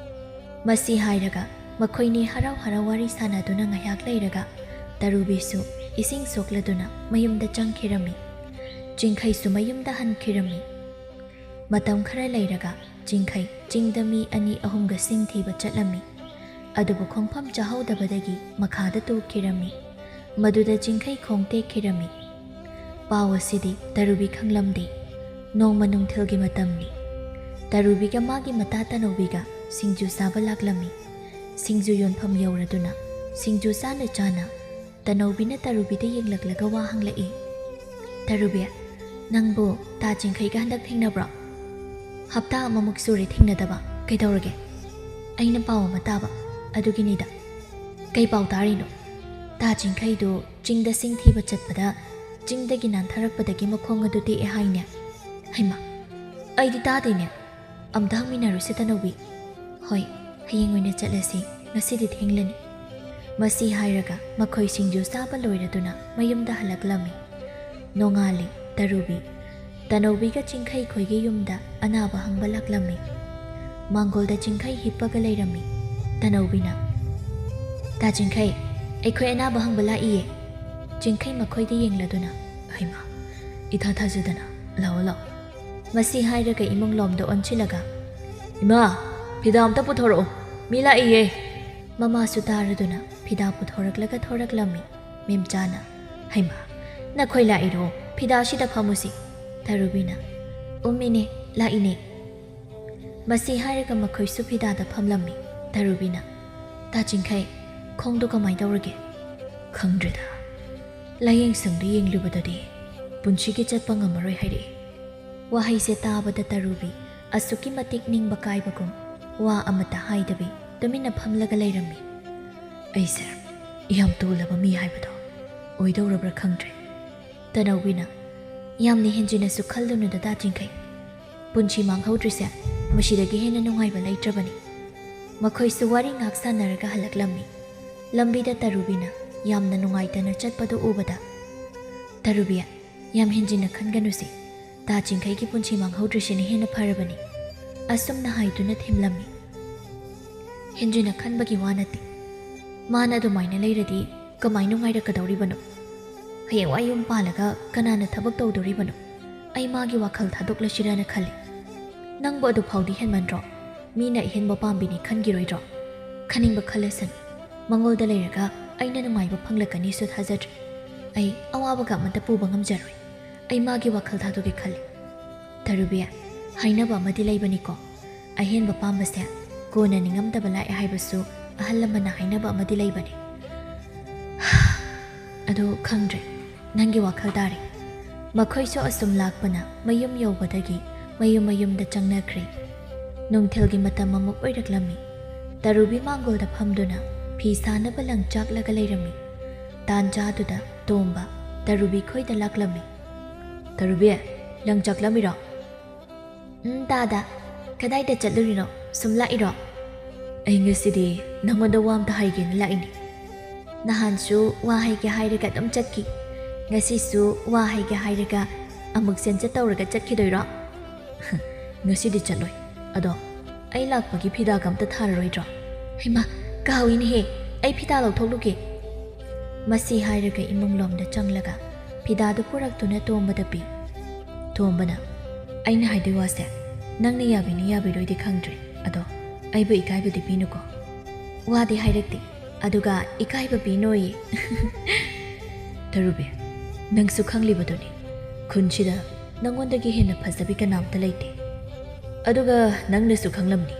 ꯃꯁꯤ ꯍꯥꯏꯔꯒ ꯃꯈꯣꯏꯅꯤ ꯍꯔꯥꯎ ꯍꯔꯥꯎ ꯋꯥꯔꯤ ꯁꯥꯟꯅꯗꯨꯅ ꯉꯥꯏꯍꯥꯛ ꯂꯩꯔꯒ ꯇꯔꯨꯕꯤꯁꯨ ꯏꯁꯤꯡ ꯁꯣꯛꯂꯗꯨꯅ ꯃꯌꯨꯝꯗ ꯆꯪꯈꯤꯔꯝꯃꯤ ꯆꯤꯡꯈꯩꯁꯨ ꯃꯌꯨꯝꯗ ꯍꯟꯈꯤꯔꯝꯃꯤ ꯃꯇꯝ ꯈꯔ ꯂꯩꯔꯒ ꯆꯤꯡꯈꯩ ꯆꯤꯡꯗ ꯃꯤ 2-3ꯒ ꯁꯤꯡ ꯊꯤꯕ ꯆꯠꯂꯝꯃꯤ ꯑꯗꯨꯕꯨ ꯈꯣꯡꯐꯝ ꯆꯥꯍꯧꯗꯕꯗꯒꯤ ꯃꯈꯥꯗ ꯇꯨꯈꯤꯔꯝꯃꯤ ꯃꯗꯨꯗ ꯆꯤꯡꯈꯩ ꯈꯣꯡ ꯇꯦꯛꯈꯤꯔꯝꯃꯤ ꯄꯥꯎ ꯑꯁꯤꯗꯤ ꯇꯔꯨꯕꯤ ꯈꯪꯂꯝꯗꯦ ꯅꯣꯡꯃ ꯅꯨꯡꯊꯤꯜꯒꯤ ꯃꯇꯝꯅꯤ ꯇꯔꯨꯕꯤꯒ ꯃꯥꯒꯤ ꯃꯇꯥ ꯇꯅꯧꯕꯤꯒ ꯁꯤꯡꯖꯨ ꯆꯥꯕ ꯂꯥꯛꯂꯝꯃꯤ ꯁꯤꯡꯖꯨ ꯌꯣꯟꯐꯝ ꯌꯧꯔꯗꯨꯅ ꯁꯤꯡꯖꯨ ꯆꯥꯅ ꯆꯥꯅ ꯇꯅꯧꯕꯤꯅ ꯇꯔꯨꯕꯤꯗ ꯌꯦꯡꯂꯛꯂꯒ ꯋꯥ ꯍꯪꯂꯛꯏ ꯇꯔꯨꯕꯤ ꯅꯪꯕꯨ ꯇꯥ ꯆꯤꯡꯈꯩꯒ ꯍꯟꯗꯛ ꯊꯦꯡꯅꯕ꯭ꯔꯣ ꯍꯞꯇꯥ ꯑꯃꯃꯨꯛ ꯁꯨꯔꯦ ꯊꯦꯡꯅꯗꯕ ꯀꯩꯗꯧꯔꯒꯦ ꯑꯩꯅ ꯄꯥꯎ ꯑꯃ ꯇꯥꯕ ꯑꯗꯨꯒꯤꯅꯤꯗ ꯀꯩ ꯄꯥꯎ ꯇꯥꯔꯤꯅꯣ ꯇꯥ ꯆꯤꯡꯈꯩꯗꯨ ꯆꯤꯡꯗ ꯁꯤꯡ ꯊꯤꯕ ꯆꯠꯄꯗ ꯆꯤꯡꯗꯒꯤ ꯅꯥꯟꯊꯔꯛꯄꯗꯒꯤ ꯃꯈꯣꯡ ꯑꯗꯨ ꯇꯦꯛꯑꯦ ꯍꯥꯏꯅꯦ ꯍꯩꯃꯥ ꯑꯩꯗꯤ ꯇꯥꯗꯦꯅꯦ ꯑꯝꯇ ꯍꯪꯃꯤꯟꯅꯔꯨꯁꯤ ꯇꯅꯧꯕꯤ ꯍꯣꯏ ꯍꯌꯦꯡ ꯑꯣꯏꯅ ꯆꯠꯂꯁꯤ ꯉꯁꯤꯗꯤ ꯊꯦꯡꯂꯅꯤ ꯃꯁꯤ ꯍꯥꯏꯔꯒ ꯃꯈꯣꯏ ꯁꯤꯡꯖꯨ ꯆꯥꯕ ꯂꯣꯏꯔꯗꯨꯅ ꯃꯌꯨꯝꯗ ꯍꯜꯂꯛꯂꯝꯃꯤ ꯅꯣꯡꯉꯥꯜꯂꯤ ꯇꯔꯨꯕꯤ ꯇꯅꯧꯕꯤꯒ ꯆꯤꯡꯈꯩ ꯈꯣꯏꯒꯤ ꯌꯨꯝꯗ ꯑꯅꯥꯕ ꯍꯪꯕ ꯂꯥꯛꯂꯝꯃꯤ ꯃꯥꯡꯒꯣꯜꯗ ꯆꯤꯡꯈꯩ ꯍꯤꯞꯄꯒ ꯂꯩꯔꯝꯃꯤ ꯇꯅꯧꯕꯤꯅ ꯇꯥ ꯆꯤꯡꯈꯩ ꯑꯩꯈꯣꯏ ꯑꯅꯥꯕ ꯍꯪꯕ ꯂꯥꯛꯏꯌꯦ ꯆꯤꯡꯈꯩ ꯃꯈꯣꯏꯗ ꯌꯦꯡꯂꯗꯨꯅ ꯍꯩꯃꯥ ꯏꯊꯥ ꯊꯥꯖꯗꯅ ꯂꯥꯛꯑꯣ ꯃꯁꯤ ꯍꯥꯏꯔꯒ ꯏꯃꯨꯡ ꯂꯣꯝꯗ ꯑꯣꯟꯁꯤꯜꯂꯒ ꯏꯃꯥ ꯐꯤꯗꯥ ꯑꯝꯇ ꯄꯨꯊꯣꯔꯛꯑꯣ ꯃꯤ ꯂꯥꯛꯏꯌꯦ ꯃꯃꯥꯁꯨ ꯇꯥꯔꯗꯨꯅ ꯐꯤꯗꯥ ꯄꯨꯊꯣꯔꯛꯂꯒ ꯊꯣꯔꯛꯂꯝꯃꯤ ꯃꯦꯝꯆꯥꯅ ꯍꯩꯃꯥ ꯅꯈꯣꯏ ꯂꯥꯛꯏꯔꯣ ꯐꯤꯗꯥꯁꯤꯗ ꯐꯝꯃꯨꯁꯤ ꯇꯔꯨꯕꯤꯅ ꯏꯅꯦ ꯂꯥꯛꯏꯅꯦ ꯃꯁꯤ ꯍꯥꯏꯔꯒ ꯃꯈꯣꯏꯁꯨ ꯐꯤꯗꯥꯗ ꯐꯝꯂꯝꯃꯤ ꯇꯔꯨꯕꯤꯅ ꯇꯥ ꯆꯤꯡꯈꯩ ꯈꯣꯡꯗꯨ ꯀꯃꯥꯏꯅ ꯇꯧꯔꯒꯦ ꯈꯪꯗ꯭ꯔꯦꯗ ꯂꯥꯌꯦꯡꯁꯪꯗ ꯌꯦꯡꯂꯨꯕꯗꯗꯤ ꯄꯨꯟꯁꯤꯒꯤ ꯆꯠꯄ ꯉꯝꯃꯔꯣꯏ ꯍꯥꯏꯔꯛꯏ ꯋꯥꯍꯩꯁꯦ ꯇꯥꯕꯗ ꯇꯔꯨꯕꯤ ꯑꯁꯨꯛꯀꯤ ꯃꯇꯤꯛ ꯅꯤꯡꯕ ꯀꯥꯏꯕꯒꯨꯝ ꯋꯥ ꯑꯃꯠꯇ ꯍꯥꯏꯗꯕꯤ ꯇꯨꯃꯤꯟꯅ ꯐꯝꯂꯒ ꯂꯩꯔꯝꯃꯤ ꯑꯩꯁꯦ ꯌꯥꯝ ꯇꯣꯜꯂꯕ ꯃꯤ ꯍꯥꯏꯕꯗꯣ ꯑꯣꯏꯗꯧꯔꯕ꯭ꯔꯥ ꯈꯪꯗ꯭ꯔꯦ ꯇꯅꯧꯕꯤꯅ ꯌꯥꯝꯅ ꯍꯦꯟꯖꯤꯟꯅꯁꯨ ꯈꯜꯂꯨꯅꯨꯗ ꯇꯥ ꯆꯤꯡꯈꯩ ꯄꯨꯟꯁꯤ ꯃꯥꯡꯍꯧꯗ꯭ꯔꯤꯁꯦ ꯃꯁꯤꯗꯒꯤ ꯍꯦꯟꯅ ꯅꯨꯡꯉꯥꯏꯕ ꯂꯩꯇ꯭ꯔꯕꯅꯤ ꯃꯈꯣꯏꯁꯨ ꯋꯥꯔꯤ ꯉꯥꯛ ꯁꯥꯟꯅꯔꯒ ꯍꯜꯂꯛꯂꯝꯃꯤ ꯂꯝꯕꯤꯗ ꯇꯔꯨꯕꯤꯅ ꯌꯥꯝꯅ ꯅꯨꯡꯉꯥꯏꯇꯅ ꯆꯠꯄꯗꯨ ꯎꯕꯗ ꯇꯔꯨꯕꯤ ꯌꯥꯝ ꯍꯦꯟꯖꯤꯟꯅ ꯈꯟꯒꯅꯨꯁꯤ ꯇꯥ ꯆꯤꯡꯈꯩꯒꯤ ꯄꯨꯟꯁꯤ ꯃꯥꯡꯍꯧꯗ꯭ꯔꯤꯁꯤꯅ ꯍꯦꯟꯅ ꯐꯔꯕꯅꯤ ꯑꯁꯨꯝꯅ ꯍꯥꯏꯗꯨꯅ ꯊꯦꯝꯂꯝꯃꯤ ꯍꯦꯟꯖꯤꯟꯅ ꯈꯟꯕꯒꯤ ꯋꯥ ꯅꯠꯇꯦ ꯃꯥꯅ ꯑꯗꯨꯃꯥꯏꯅ ꯂꯩꯔꯗꯤ ꯀꯃꯥꯏꯅ ꯅꯨꯡꯉꯥꯏꯔꯛꯀꯗꯧꯔꯤꯕꯅꯣ ꯍꯌꯦꯡꯋꯥꯏ ꯌꯨꯝ ꯄꯥꯜꯂꯒ ꯀꯅꯥꯅ ꯊꯕꯛ ꯇꯧꯗꯣꯔꯤꯕꯅꯣ ꯑꯩ ꯃꯥꯒꯤ ꯋꯥꯈꯜ ꯊꯥꯗꯣꯛꯂꯁꯤꯔꯅ ꯈꯜꯂꯤ ꯅꯪꯕꯨ ꯑꯗꯨ ꯐꯥꯎꯗꯤ ꯍꯦꯟꯃꯟꯗ꯭ꯔꯣ ꯃꯤꯅ ꯑꯍꯦꯟꯕ ꯄꯥꯝꯕꯤꯅꯤ ꯈꯟꯈꯤꯔꯣꯏꯗ꯭ꯔꯣ ꯈꯟꯅꯤꯡꯕ ꯈꯜꯂꯁꯅꯨ ꯃꯉꯣꯟꯗ ꯂꯩꯔꯒ ꯑꯩꯅ ꯅꯨꯡꯉꯥꯏꯕ ꯐꯪꯂꯛꯀꯅꯤꯁꯨ ꯊꯥꯖꯗ꯭ꯔꯦ ꯑꯩ ꯑꯋꯥꯕꯒ ꯑꯃꯠꯇ ꯄꯨꯕ ꯉꯝꯖꯔꯣই ꯑꯩ ꯃꯥꯒꯤ ꯋꯥꯈꯜ ꯊꯥꯗꯣꯛꯀꯦ ꯈꯜꯂꯤ ꯇꯔꯨꯕꯤ ꯍꯥꯏꯅꯕ ꯑꯃꯗꯤ ꯂꯩꯕꯅꯤꯀꯣ ꯑꯍꯦꯟꯕ ꯄꯥꯝꯕꯁꯦ ꯀꯣꯟꯅ ꯅꯤꯡꯉꯝꯗꯕ ꯂꯥꯛꯑꯦ ꯍꯥꯏꯕꯁꯨ ꯑꯍꯜ ꯂꯃꯟꯅ ꯍꯥꯏꯅꯕ ꯑꯃꯗꯤ ꯂꯩꯕꯅꯤ ꯑꯗꯨ ꯈꯪꯗ꯭ꯔꯦ ꯅꯪꯒꯤ ꯋꯥꯈꯜ ꯇꯥꯔꯦ ꯃꯈꯣꯏꯁꯨ ꯑꯁꯨꯝ ꯂꯥꯛꯄꯅ ꯃꯌꯨꯝ ꯌꯧꯕꯗꯒꯤ ꯃꯌꯨꯝꯗ ꯆꯪꯅꯈ꯭ꯔꯦ ꯅꯨꯡꯊꯤꯜꯒꯤ ꯃꯇꯝ ꯑꯃꯨꯛ ꯑꯣꯏꯔꯛꯂꯝꯃꯤ ꯇꯔꯨꯕꯤ ꯃꯥꯡꯒꯣꯜꯗ ꯐꯝꯗꯨꯅ ꯐꯤ ꯁꯥꯅꯕ ꯂꯪ ꯆꯥꯛꯂꯒ ꯂꯩꯔꯝꯃꯤ ꯇꯥꯟꯖꯥꯗꯨꯗ ꯇꯣꯝꯕ ꯇꯔꯨꯕꯤ ꯈꯣꯏꯗ ꯂꯥꯛꯂꯝꯃꯤ ꯇꯔꯨꯕꯤ ꯂꯪ ꯆꯥꯛꯂꯝꯃꯤꯔꯣ ꯗꯥꯗꯥ ꯀꯗꯥꯏꯗ ꯆꯠꯂꯨꯔꯤꯅꯣ ꯁꯨꯝ ꯂꯥꯛꯏꯔꯣ? ꯑꯩ ꯉꯁꯤꯗꯤ ꯅꯪꯉꯣꯟꯗ ꯋꯥ ꯑꯝꯇ ꯍꯥꯏꯒꯦꯅ ꯂꯥꯛꯏꯅꯤ. ꯅꯍꯥꯟꯁꯨ ꯋꯥ ꯍꯥꯏꯒꯦ ꯍꯥꯏꯔꯒ ꯑꯗꯨꯝ ꯆꯠꯈꯤ. ꯉꯁꯤꯁꯨ ꯋꯥ ꯍꯥꯏꯒꯦ ꯍꯥꯏꯔꯒ ꯑꯃꯨꯛ ꯆꯦꯟꯆꯠ ꯇꯧꯔꯒ ꯆꯠꯈꯤꯗꯣꯏꯔꯣ? ꯉꯁꯤꯗꯤ ꯆꯠꯂꯣꯏ. ꯑꯗꯣ ꯑꯩ ꯂꯥꯛꯄꯒꯤ ꯐꯤꯗꯥꯒ ꯑꯝꯇ ꯊꯥꯔꯔꯣꯏꯗ꯭ꯔꯣ? ꯍꯩꯃꯥ ꯀꯥꯎꯏꯅꯦꯍꯦ, ꯑꯩ ꯐꯤꯗꯥ ꯂꯧꯊꯣꯛꯂꯨꯒꯦ. ꯃꯁꯤ ꯍꯥꯏꯔꯒ ꯏꯃꯨꯡꯂꯣꯝꯗ ꯆꯪꯂꯒ ꯐꯤꯗꯥꯗꯨ ꯄꯨꯔꯛꯇꯨꯅ ꯇꯣꯝꯕꯗ ꯄꯤ. ꯇꯣꯝꯕꯅ ꯑꯩꯅ ꯍꯥꯏꯗꯣꯏ ꯋꯥꯁꯦ ꯅꯪꯅ ꯌꯥꯕꯤꯅꯤ ꯌꯥꯕꯤꯔꯣꯏꯗꯤ ꯈꯪꯗ꯭ꯔꯦ. ꯑꯗꯣ ꯑꯩꯕꯨ ꯏꯀꯥꯏꯕꯗꯤ ꯄꯤꯅꯨꯀꯣ. ꯋꯥꯗꯤ ꯍꯥꯏꯔꯛꯇꯦ, ꯑꯗꯨꯒ ꯏꯀꯥꯏꯕ ꯄꯤꯅꯣꯌꯦ. ꯊꯔꯨꯕꯤ, ꯅꯪꯁꯨ ꯈꯪꯂꯤꯕꯗꯨꯅꯤ, ꯈꯨꯟꯁꯤꯗ ꯅꯪꯉꯣꯟꯗꯒꯤ ꯍꯦꯟꯅ ꯐꯖꯕꯤ ꯀꯅꯥꯝꯇ ꯂꯩꯇꯦ. ꯑꯗꯨꯒ ꯅꯪꯅꯁꯨ ꯈꯪꯂꯝꯅꯤ,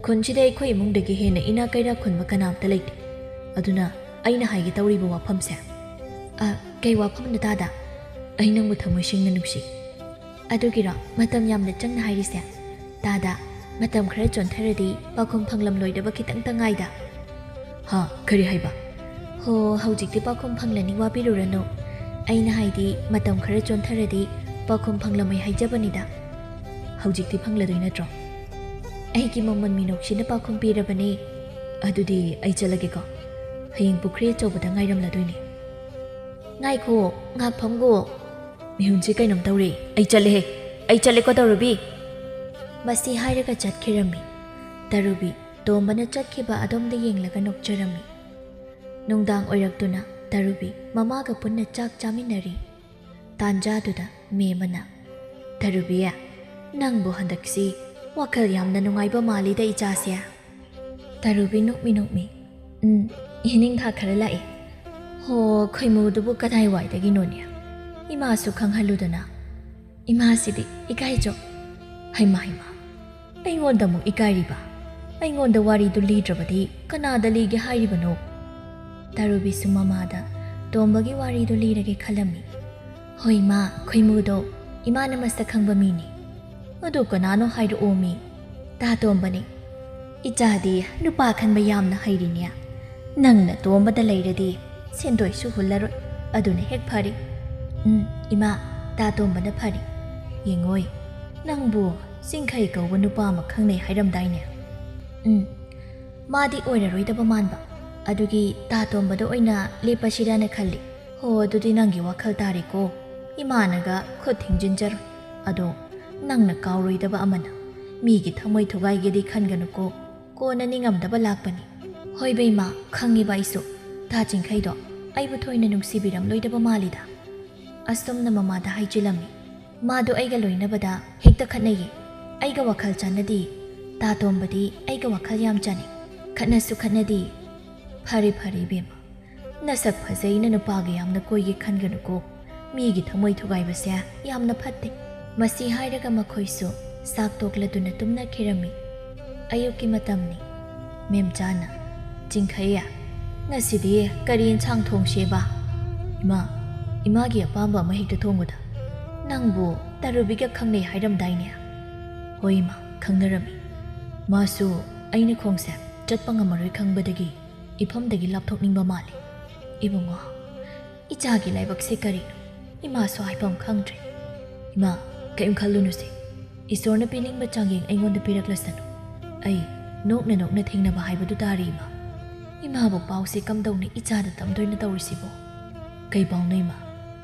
ꯈꯨꯟꯁꯤꯗ ꯑꯩꯈꯣꯏ ꯏꯃꯨꯡꯗꯒꯤ ꯍꯦꯟꯅ ꯏꯅꯥ ꯀꯩꯔꯥ ꯈꯨꯟꯕ ꯀꯅꯥꯝꯇ ꯂꯩꯇꯦ. ꯑꯗꯨꯅ ꯑꯩꯅ ꯍꯥꯏꯒꯦ ꯇꯧꯔꯤꯕ ꯋꯥꯐꯝꯁꯦ. ꯀꯩ ꯋꯥꯐꯝꯅꯣ ꯇꯥꯗ? ꯑꯩ ꯅꯪꯕꯨ ꯊꯃꯣꯏ ꯁꯦꯡꯅ ꯅꯨꯡꯁꯤ. ꯑꯗꯨꯒꯤꯔꯣ ꯃꯇꯝ ꯌꯥꯝꯅ ꯆꯪꯅ ꯍꯥꯏꯔꯤꯁꯦ? ꯇꯥꯗ, ꯃꯇꯝ ꯈꯔ ꯆꯣꯟꯊꯔꯗꯤ ꯄꯥꯎꯈꯨꯝ ꯐꯪꯂꯝꯂꯣꯏꯗꯕ ꯈꯤꯇꯪꯇ ꯉꯥꯏꯗ. ꯍꯥ, ꯀꯔꯤ ꯍꯥꯏꯕ? ꯍꯣ, ꯍꯧꯖꯤꯛꯇꯤ ꯄꯥꯎꯈꯨꯝ ꯐꯪꯂꯅꯤ, ꯋꯥꯕꯤꯔꯨꯔꯅꯨ. ꯑꯩꯅ ꯍꯥꯏꯗꯤ ꯃꯇꯝ ꯈꯔ ꯆꯣꯟꯊꯔꯗꯤ ꯄꯥꯎꯈꯨꯝ ꯐꯪꯂꯝꯃꯣꯏ ꯍꯥꯏꯖꯕꯅꯤꯗ. ꯍꯧꯖꯤꯛꯇꯤ ꯐꯪꯂꯗꯣꯏ ꯅꯠꯇ꯭ꯔꯣ? ꯑꯩꯒꯤ ꯃꯃꯜ ꯃꯤꯅꯣꯛꯁꯤꯅ ꯄꯥꯎꯈꯨꯝ ꯄꯤꯔꯕꯅꯤ. ꯑꯗꯨꯗꯤ ꯑꯩ ꯆꯠꯂꯒꯦꯀꯣ. ꯍꯌꯦꯡ ꯄꯨꯈ꯭ꯔꯤ ꯑꯆꯧꯕꯗ ꯉꯥꯏꯔꯝꯂꯗꯣꯏꯅꯤ. ꯉꯥꯏꯈꯣ, ꯉꯥꯛ ꯐꯝꯒꯣ. ꯃꯤꯍꯨꯟꯁꯦ ꯀꯩꯅꯣꯝ ꯇꯧꯔꯦ. ꯑꯩ ꯆꯠꯂꯦꯍꯦ, ꯑꯩ ꯆꯠꯂꯦꯀꯣ ꯇꯔꯨꯕꯤ. ꯃꯁꯤ ꯍꯥꯏꯔꯒ ꯆꯠꯈꯤꯔꯝꯃꯤ. ꯇꯔꯨꯕꯤ ꯇꯣꯝꯕꯅ ꯆꯠꯈꯤꯕ ꯑꯗꯣꯝꯗ ꯌꯦꯡꯂꯒ ꯅꯣꯛꯆꯔꯝꯃꯤ. ꯅꯨꯡꯗꯥꯡ ꯑꯣꯏꯔꯛꯇꯨꯅ ꯇꯔꯨꯕꯤ ꯃꯃꯥꯒ ꯄꯨꯟꯅ ꯆꯥꯛ ꯆꯥꯃꯤꯟꯅꯔꯤ. ꯇꯥꯟꯖꯥꯗꯨꯗ ꯃꯦꯃꯅ, ꯇꯔꯨꯕꯤ, ꯅꯪꯕꯨ ꯍꯟꯗꯛꯁꯤ ꯋꯥꯈꯜ ꯌꯥꯝꯅ ꯅꯨꯡꯉꯥꯏꯕ ꯃꯥꯜꯂꯤꯗ ꯏꯆꯥꯁꯦ. ꯇꯔꯨꯕꯤ ꯅꯣꯛꯃꯤ. ꯏꯅꯤꯡꯊꯥ ꯈꯔ ꯂꯥꯛꯑꯦ. ꯍꯣ, ꯈꯣꯏꯃꯨꯗꯨꯕꯨ ꯀꯗꯥꯏꯋꯥꯏꯗꯒꯤꯅꯣꯅꯦ? ꯏꯃꯥꯁꯨ ꯈꯪꯍꯜꯂꯨꯗꯅ. ꯏꯃꯥꯁꯤꯗꯤ ꯏꯀꯥꯏꯖꯧ. ꯍꯩꯃꯥ, ꯑꯩꯉꯣꯟꯗ ꯑꯃꯨꯛ ꯏꯀꯥꯏꯔꯤꯕ? ꯑꯩꯉꯣꯟꯗ ꯋꯥꯔꯤꯗꯨ ꯂꯤꯗ꯭ꯔꯕꯗꯤ ꯀꯅꯥꯗ ꯂꯤꯒꯦ ꯍꯥꯏꯔꯤꯕꯅꯣ? ꯇꯔꯨꯕꯤꯁꯨ ꯃꯃꯥꯗ ꯇꯣꯝꯕꯒꯤ ꯋꯥꯔꯤꯗꯨ ꯂꯤꯔꯒꯦ ꯈꯜꯂꯝꯃꯤ. ꯍꯣꯏ ꯃꯥ, ꯈꯣꯏꯃꯨꯗꯣ ꯏꯃꯥꯅ ꯃꯁꯛ ꯈꯪꯕ ꯃꯤꯅꯤ. ꯑꯗꯨ ꯀꯅꯥꯅꯣ ꯍꯥꯏꯔꯛꯑꯣꯃꯤ. ꯇꯥ ꯇꯣꯝꯕꯅꯤ. ꯏꯆꯥꯗꯤ ꯅꯨꯄꯥ ꯈꯟꯕ ꯌꯥꯝꯅ ꯍꯩꯔꯤꯅꯦ. ꯅꯪꯅ ꯇꯣꯝꯕꯗ ꯂꯩꯔꯗꯤ ꯁꯦꯟꯗꯣꯏꯁꯨ ꯍꯨꯜꯂꯔꯣꯏ. ꯑꯗꯨꯅ ꯍꯦꯛ ꯐꯔꯤ. ꯏꯃꯥ, ꯇꯥ ꯇꯣꯝꯕꯅ ꯐꯔꯤ. ꯌꯦꯡꯉꯣꯏ, ꯅꯪꯕꯨ ꯆꯤꯡꯈꯩ ꯀꯧꯕ ꯅꯨꯄꯥ ꯑꯃ ꯈꯪꯅꯩ ꯍꯥꯏꯔꯝꯗꯥꯏꯅꯦ? ꯃꯥꯗꯤ ꯑꯣꯏꯔꯔꯣꯏꯗꯕ ꯃꯥꯟꯕ. ꯑꯗꯨꯒꯤ ꯇꯥ ꯇꯣꯝꯕꯗ ꯑꯣꯏꯅ ꯂꯦꯞꯄꯁꯤꯔꯥꯅ ꯈꯜꯂꯤ. ꯍꯣ, ꯑꯗꯨꯗꯤ ꯅꯪꯒꯤ ꯋꯥꯈꯜ ꯇꯥꯔꯦꯀꯣ. ꯏꯃꯥꯅꯒ ꯈꯨꯠ ꯊꯤꯡꯖꯤꯟꯖꯔꯣꯏ. ꯑꯗꯣ ꯅꯪꯅ ꯀꯥꯎꯔꯣꯏꯗꯕ ꯑꯃꯅ, ꯃꯤꯒꯤ ꯊꯃꯣꯏ ꯊꯨꯒꯥꯏꯒꯦꯗꯤ ꯈꯟꯒꯅꯨꯀꯣ. ꯀꯣꯟꯅ ꯅꯤꯡꯉꯝꯗꯕ ꯂꯥꯛꯄꯅꯤ. ꯍꯣꯏꯕ ꯏꯃꯥ, ꯈꯪꯉꯤꯕ ꯑꯩꯁꯨ. ꯇꯥ ꯆꯤꯡꯈꯩꯗꯣ ꯑꯩꯕꯨ ꯊꯣꯏꯅ ꯅꯨꯡꯁꯤꯕꯤꯔꯝꯂꯣꯏꯗꯕ ꯃꯥꯜꯂꯤꯗ. ꯑꯁꯨꯝꯅ ꯃꯃꯥꯗ ꯍꯥꯏꯖꯤꯜꯂꯝꯃꯤ. ꯃꯥꯗꯣ ꯑꯩꯒ ꯂꯣꯏꯅꯕꯗ ꯍꯦꯛꯇ ꯈꯠꯅꯩꯌꯦ. ꯑꯩꯒ ꯋꯥꯈꯜ ꯆꯥꯟꯅꯗꯦ. ꯇꯥ ꯇꯣꯝꯕꯗꯤ ꯑꯩꯒ ꯋꯥꯈꯜ ꯌꯥꯝ ꯆꯥꯟꯅꯩ. ꯈꯠꯅꯁꯨ ꯈꯠꯅꯗꯦ. ꯐꯔꯦ ꯏꯕꯦꯝꯃ, ꯅꯁꯛ ꯐꯖꯩꯅ ꯅꯨꯄꯥꯒ ꯌꯥꯝꯅ ꯀꯣꯏꯒꯦ ꯈꯟꯒꯅꯨꯀꯣ. ꯃꯤꯒꯤ ꯊꯃꯣꯏ ꯊꯨꯒꯥꯏꯕꯁꯦ ꯌꯥꯝꯅ ꯐꯠꯇꯦ. ꯃꯁꯤ ꯍꯥꯏꯔꯒ ꯃꯈꯣꯏꯁꯨ ꯆꯥꯛ ꯇꯣꯛꯂꯗꯨꯅ ꯇꯨꯝꯅꯈꯤꯔꯝꯃꯤ. ꯑꯌꯨꯛꯀꯤ ꯃꯇꯝꯅꯤ. ꯃꯦꯝꯆꯥꯅ, ꯆꯤꯡꯈꯩ, ꯉꯁꯤꯗꯤ ꯀꯔꯤ ꯏꯟꯁꯥꯡ ꯊꯣꯡꯁꯦꯕ? ꯏꯃꯥꯒꯤ ꯑꯄꯥꯝꯕ ꯑꯃ ꯍꯦꯛꯇ ꯊꯣꯡꯕꯗ. ꯅꯪꯕꯨ ꯇꯔꯨꯕꯤꯒ ꯈꯪꯅꯩ ꯍꯥꯏꯔꯝꯗꯥꯏꯅꯦ? ꯍꯣꯏ ꯏꯃꯥ, ꯈꯪꯅꯔꯝꯃꯤ. ꯃꯥꯁꯨ ꯑꯩꯅ ꯈꯣꯡꯁꯦ ꯆꯠꯄ ꯉꯝꯃꯔꯣꯏ ꯈꯪꯕꯗꯒꯤ ꯏꯐꯝꯗꯒꯤ ꯂꯥꯞꯊꯣꯛꯅꯤꯡꯕ ꯃꯥꯜꯂꯤ. ꯏꯕꯨꯡꯉꯣ, ꯏꯆꯥꯒꯤ ꯂꯥꯏꯕꯛꯁꯦ ꯀꯔꯤꯅꯣ? ꯏꯃꯥꯁꯨ ꯍꯥꯏꯐꯝ ꯈꯪꯗ꯭ꯔꯦ. ꯏꯃꯥ, ꯀꯔꯤꯝ ꯈꯜꯂꯨꯅꯨꯁꯦ. ꯏꯁꯣꯔꯅ ꯄꯤꯅꯤꯡꯕ ꯆꯥꯡꯌꯦꯡ ꯑꯩꯉꯣꯟꯗ ꯄꯤꯔꯛꯂꯁꯅꯨ. ꯑꯩ ꯅꯣꯛꯅ ꯊꯦꯡꯅꯕ ꯍꯥꯏꯕꯗꯨ ꯇꯥꯔꯤ ꯏꯃꯥ. ꯏꯃꯥꯕꯨ ꯄꯥꯎꯁꯦ ꯀꯝꯗꯧꯅ ꯏꯆꯥꯗ ꯇꯝꯗꯣꯏꯅ ꯇꯧꯔꯤꯁꯤꯕꯣ? ꯀꯩ ꯄꯥꯎꯅꯣ ꯏꯃꯥ?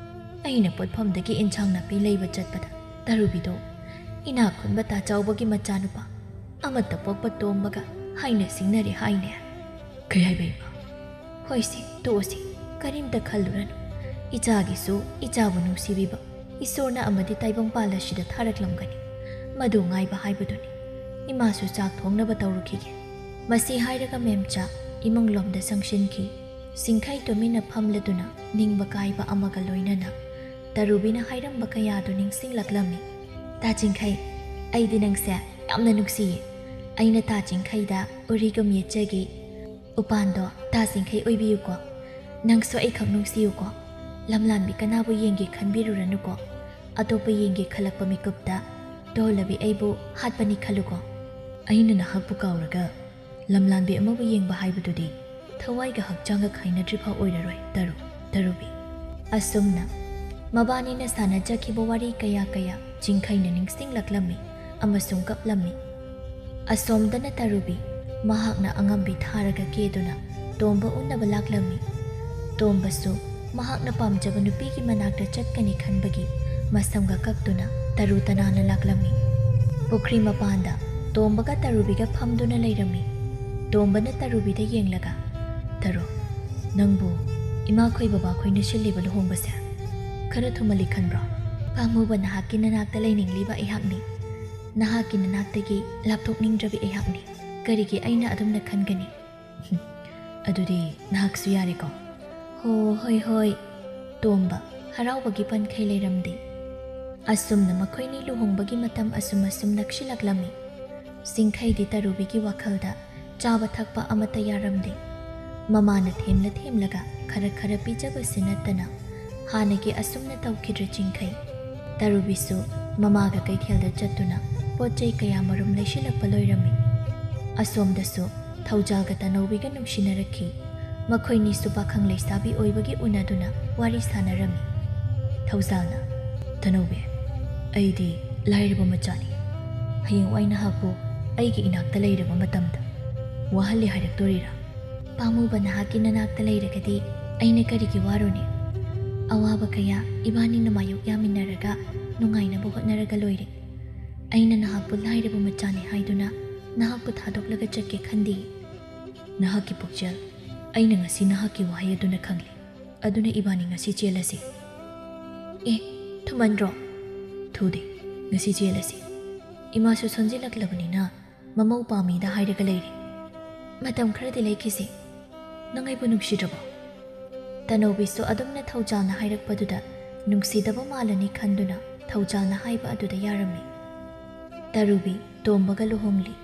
ꯑꯩꯅ ꯄꯣꯠꯐꯝꯗꯒꯤ ꯏꯟꯁꯥꯡ ꯅꯥꯄꯤ ꯂꯩꯕ ꯆꯠꯄꯗ ꯇꯔꯨꯕꯤꯗꯣ ꯏꯅꯥꯛ ꯈꯨꯟꯕ ꯇꯥꯆꯥꯎꯕꯒꯤ ꯃꯆꯥꯅꯨꯄꯥ ꯑꯃꯠꯇ ꯄꯣꯛꯄ ꯇꯣꯝꯕꯒ ꯍꯥꯏꯅ ꯁꯤꯡꯅꯔꯦ ꯍꯥꯏꯅꯦ. ꯀꯩ ꯍꯥꯏꯕ ꯏꯃꯥ? ꯍꯣꯏꯁꯤ, ꯇꯣꯛꯑꯁꯤ. ꯀꯔꯤꯝꯇ ꯈꯜꯂꯨꯔꯅꯨ. ꯏꯆꯥꯒꯤꯁꯨ ꯏꯆꯥꯕꯨ ꯅꯨꯡꯁꯤꯕꯤꯕ ꯏꯁꯣꯔꯅ ꯑꯃꯗꯤ ꯇꯥꯏꯕꯪꯄꯥꯜ ꯑꯁꯤꯗ ꯊꯥꯔꯛꯂꯝꯒꯅꯤ. ꯃꯗꯨ ꯉꯥꯏꯕ ꯍꯥꯏꯕꯗꯨꯅꯤ. ꯏꯃꯥꯁꯨ ꯆꯥꯛ ꯊꯣꯡꯅꯕ ꯇꯧꯔꯨꯈꯤꯒꯦ. ꯃꯁꯤ ꯍꯥꯏꯔꯒ ꯃꯦꯝꯆꯥ ꯏꯃꯨꯡꯂꯣꯝꯗ ꯆꯪꯁꯤꯟꯈꯤ. ꯆꯤꯡꯈꯩ ꯇꯨꯃꯤꯟꯅ ꯐꯝꯂꯗꯨꯅ ꯅꯤꯡꯕ ꯀꯥꯏꯕ ꯑꯃꯒ ꯂꯣꯏꯅꯅ ꯇꯔꯨꯕꯤꯅ ꯍꯥꯏꯔꯝꯕ ꯀꯌꯥꯗꯨ ꯅꯤꯡꯁꯤꯡꯂꯛꯂꯝꯃꯤ. ꯇꯥ ꯆꯤꯡꯈꯩ, ꯑꯩꯗꯤ ꯅꯪꯁꯦ ꯌꯥꯝꯅ ꯅꯨꯡꯁꯤꯌꯦ. ꯑꯩꯅ ꯇꯥ ꯆꯤꯡꯈꯩꯗ ꯎꯔꯤꯒꯨꯝ ꯌꯦꯠꯆꯒꯦ. ꯎꯄꯥꯟꯗꯣ ꯇꯥ ꯆꯤꯡꯈꯩ ꯑꯣꯏꯕꯤꯌꯨꯀꯣ. ꯅꯪꯁꯨ ꯑꯩꯈꯛ ꯅꯨꯡꯁꯤꯌꯨꯀꯣ. ꯂꯝꯂꯥꯟꯕꯤ ꯀꯅꯥꯕꯨ ꯌꯦꯡꯒꯦ ꯈꯟꯕꯤꯔꯨꯔꯅꯨꯀꯣ. ꯑꯇꯣꯞꯄ ꯌꯦꯡꯒꯦ ꯈꯜꯂꯛꯄ ꯃꯤꯀꯨꯞꯇ ꯇꯣꯜꯂꯕꯤ ꯑꯩꯕꯨ ꯍꯥꯠꯄꯅꯤ ꯈꯜꯂꯨꯀꯣ. ꯑꯩꯅ ꯅꯍꯥꯛꯄꯨ ꯀꯥꯎꯔꯒ ꯂꯝꯂꯥꯟꯕꯤ ꯑꯃꯕꯨ ꯌꯦꯡꯕ ꯍꯥꯏꯕꯗꯨꯗꯤ ꯊꯋꯥꯏꯒ ꯍꯛꯆꯥꯡꯒ ꯈꯥꯏꯅꯗ꯭ꯔꯤꯐꯥꯎ ꯑꯣꯏꯔꯔꯣꯏ ꯇꯔꯨꯕꯤ. ꯑꯁꯨꯝꯅ ꯃꯕꯥꯅꯤꯅ ꯁꯥꯟꯅꯖꯈꯤꯕ ꯋꯥꯔꯤ ꯀꯌꯥ ꯆꯤꯡꯈꯩꯅ ꯅꯤꯡꯁꯤꯡꯂꯛꯂꯝꯃꯤ ꯑꯃꯁꯨꯡ ꯀꯞꯂꯝꯃꯤ. ꯑꯁꯣꯝꯗꯅ ꯇꯔꯨꯕꯤ ꯃꯍꯥꯛꯅ ꯑꯉꯝꯕꯤ ꯊꯥꯔꯒ ꯀꯦꯗꯨꯅ ꯇꯣꯝꯕ ꯎꯅꯕ ꯂꯥꯛꯂꯝꯃꯤ꯫ ꯇꯣꯝꯕꯁꯨ ꯃꯍꯥꯛꯅ ꯄꯥꯝꯖꯕ ꯅꯨꯄꯤꯒꯤ ꯃꯅꯥꯛꯇ ꯆꯠꯀꯅꯤ ꯈꯟꯕꯒꯤ ꯃꯁꯝꯒ ꯀꯛꯇꯨꯅ ꯇꯔꯨ ꯇꯅꯥꯟꯅ ꯂꯥꯛꯂꯝꯃꯤ꯫ ꯄꯨꯈ꯭ꯔꯤ ꯃꯄꯥꯟꯗ ꯇꯣꯝꯕꯒ ꯇꯔꯨꯕꯤꯒ ꯐꯝꯗꯨꯅ ꯂꯩꯔꯝꯃꯤ꯫ ꯇꯣꯝꯕꯅ ꯇꯔꯨꯕꯤꯗ ꯌꯦꯡꯂꯒ, "ꯇꯔꯨ, ꯅꯪꯕꯨ ꯏꯃꯥꯈꯣꯏ ꯕꯕꯥꯈꯣꯏꯅ ꯁꯤꯜꯂꯤꯕ ꯂꯨꯍꯣꯡꯕꯁꯦ ꯈꯔ ꯊꯨꯃꯜꯂꯤ ꯈꯟꯕ꯭ꯔꯣ? ꯄꯥꯝꯃꯨꯕ ꯅꯍꯥꯛꯀꯤ ꯅꯅꯥꯛꯇ ꯂꯩꯅꯤꯡꯂꯤꯕ ꯑꯩꯍꯥꯛꯅꯤ꯫ ꯅꯍꯥꯛꯀꯤ ꯅꯅꯥꯛꯇꯒꯤ ꯂꯥꯞꯊꯣꯛꯅꯤꯡꯗ꯭ꯔꯕꯤ ꯑꯩꯍꯥꯛꯅꯤ꯫ ꯀꯔꯤꯒꯤ ꯑꯩꯅ ꯑꯗꯨꯝꯅ ꯈꯟꯒꯅꯤ?" "ꯑꯗꯨꯗꯤ ꯅꯍꯥꯛꯁꯨ ꯌꯥꯔꯦꯀꯣ?" "ꯍꯣꯏ." ꯇꯣꯝꯕ ꯍꯔꯥꯎꯕꯒꯤ ꯄꯟꯈꯩ ꯂꯩꯔꯝꯗꯦ꯫ ꯑꯁꯨꯝꯅ ꯃꯈꯣꯏꯅꯤ ꯂꯨꯍꯣꯡꯕꯒꯤ ꯃꯇꯝ ꯑꯁꯨꯝ ꯅꯛꯁꯤꯜꯂꯛꯂꯝꯃꯤ꯫ ꯆꯤꯡꯈꯩꯗꯤ ꯇꯔꯨꯕꯤꯒꯤ ꯋꯥꯈꯜꯗ ꯆꯥꯕ ꯊꯛꯄ ꯑꯃꯠꯇ ꯌꯥꯔꯝꯗꯦ꯫ ꯃꯃꯥꯅ ꯊꯦꯝꯂꯒ ꯈꯔ ꯄꯤꯖꯕꯁꯤ ꯅꯠꯇꯅ ꯍꯥꯟꯅꯒꯤ ꯑꯁꯨꯝꯅ ꯇꯧꯈꯤꯗ꯭ꯔꯦ ꯆꯤꯡꯈꯩ꯫ ꯇꯔꯨꯕꯤꯁꯨ ꯃꯃꯥꯒ ꯀꯩꯊꯦꯜꯗ ꯆꯠꯇꯨꯅ ꯄꯣꯠꯆꯩ ꯀꯌꯥ ꯃꯔꯨꯝ ꯂꯩꯁꯤꯜꯂꯛꯄ ꯂꯣꯏꯔꯝꯃꯤ꯫ ꯑꯁꯣꯝꯗꯁꯨ ꯊꯧꯖꯥꯜꯒ ꯇꯅꯧꯕꯤꯒ ꯅꯨꯡꯁꯤꯅꯔꯛꯈꯤ꯫ ꯃꯈꯣꯏꯅꯤꯁꯨ ꯄꯥꯈꯪ ꯂꯩꯁꯥꯕꯤ ꯑꯣꯏꯕꯒꯤ ꯎꯅꯗꯨꯅ ꯋꯥꯔꯤ ꯁꯥꯟꯅꯔꯝꯃꯤ꯫ ꯊꯧꯖꯥꯜꯅ, "ꯇꯅꯧꯕꯤ, ꯑꯩꯗꯤ ꯂꯥꯏꯔꯕ ꯃꯆꯥꯅꯤ꯫ ꯍꯌꯦꯡꯋꯥꯏ ꯅꯍꯥꯛꯄꯨ ꯑꯩꯒꯤ ꯏꯅꯥꯛꯇ ꯂꯩꯔꯕ ꯃꯇꯝꯗ ꯋꯥꯍꯜꯂꯦ ꯍꯥꯏꯔꯛꯇꯣꯔꯤꯔꯥ?" "ꯄꯥꯝꯃꯨꯕ ꯅꯍꯥꯛꯀꯤ ꯅꯅꯥꯛꯇ ꯂꯩꯔꯒꯗꯤ ꯑꯩꯅ ꯀꯔꯤꯒꯤ ꯋꯥꯔꯨꯅꯤ? ꯑꯋꯥꯕ ꯀꯌꯥ ꯏꯕꯥꯅꯤꯅ ꯃꯥꯌꯣꯛ ꯌꯥꯃꯤꯟꯅꯔꯒ ꯅꯨꯡꯉꯥꯏꯅꯕ ꯍꯣꯠꯅꯔꯒ ꯂꯣꯏꯔꯦ꯫ ꯑꯩꯅ ꯅꯍꯥꯛꯄꯨ ꯂꯥꯏꯔꯕ ꯃꯆꯥꯅꯤ ꯍꯥꯏꯗꯨꯅ ꯅꯍꯥꯛꯄꯨ ꯊꯥꯗꯣꯛꯂꯒ ꯆꯠꯀꯦ ꯈꯟꯗꯦ꯫ ꯅꯍꯥꯛꯀꯤ ꯄꯨꯛꯆꯦꯜ ꯑꯩꯅ ꯉꯁꯤ ꯅꯍꯥꯛꯀꯤ ꯋꯥꯍꯩ ꯑꯗꯨꯅ ꯈꯪꯂꯤ꯫ ꯑꯗꯨꯅ ꯏꯕꯥꯅꯤ ꯉꯁꯤ ꯆꯦꯜꯂꯁꯤ." "ꯊꯨꯃꯟꯗ꯭ꯔꯣ?" "ꯊꯨꯗꯦ, ꯉꯁꯤ ꯆꯦꯜꯂꯁꯤ꯫ ꯏꯃꯥꯁꯨ ꯁꯣꯟꯖꯤꯜꯂꯛꯂꯕꯅꯤꯅ ꯃꯃꯧ ꯄꯥꯝꯃꯤꯗ ꯍꯥꯏꯔꯒ ꯂꯩꯔꯦ꯫ ꯃꯇꯝ ꯈꯔꯗꯤ ꯂꯩꯈꯤꯁꯤ꯫ ꯅꯪ ꯑꯩꯕꯨ ꯅꯨꯡꯁꯤꯗ꯭ꯔꯕꯣ?" ꯇꯅꯧꯕꯤꯁꯨ ꯑꯗꯨꯝꯅ ꯊꯧꯖꯥꯜꯅ ꯍꯥꯏꯔꯛꯄꯗꯨꯗ ꯅꯨꯡꯁꯤꯗꯕ ಮಾಲꯅꯤ ꯈꯟꯗꯨꯅ ꯊꯧꯖꯥꯜꯅ ꯍꯥꯏꯕ ꯑꯗꯨꯗ ꯌꯥꯔꯝꯃꯤ꯫ ꯇꯔꯨꯕꯤ ꯇꯣꯝꯕꯒ ꯂꯨꯍꯣꯡꯂꯤ꯫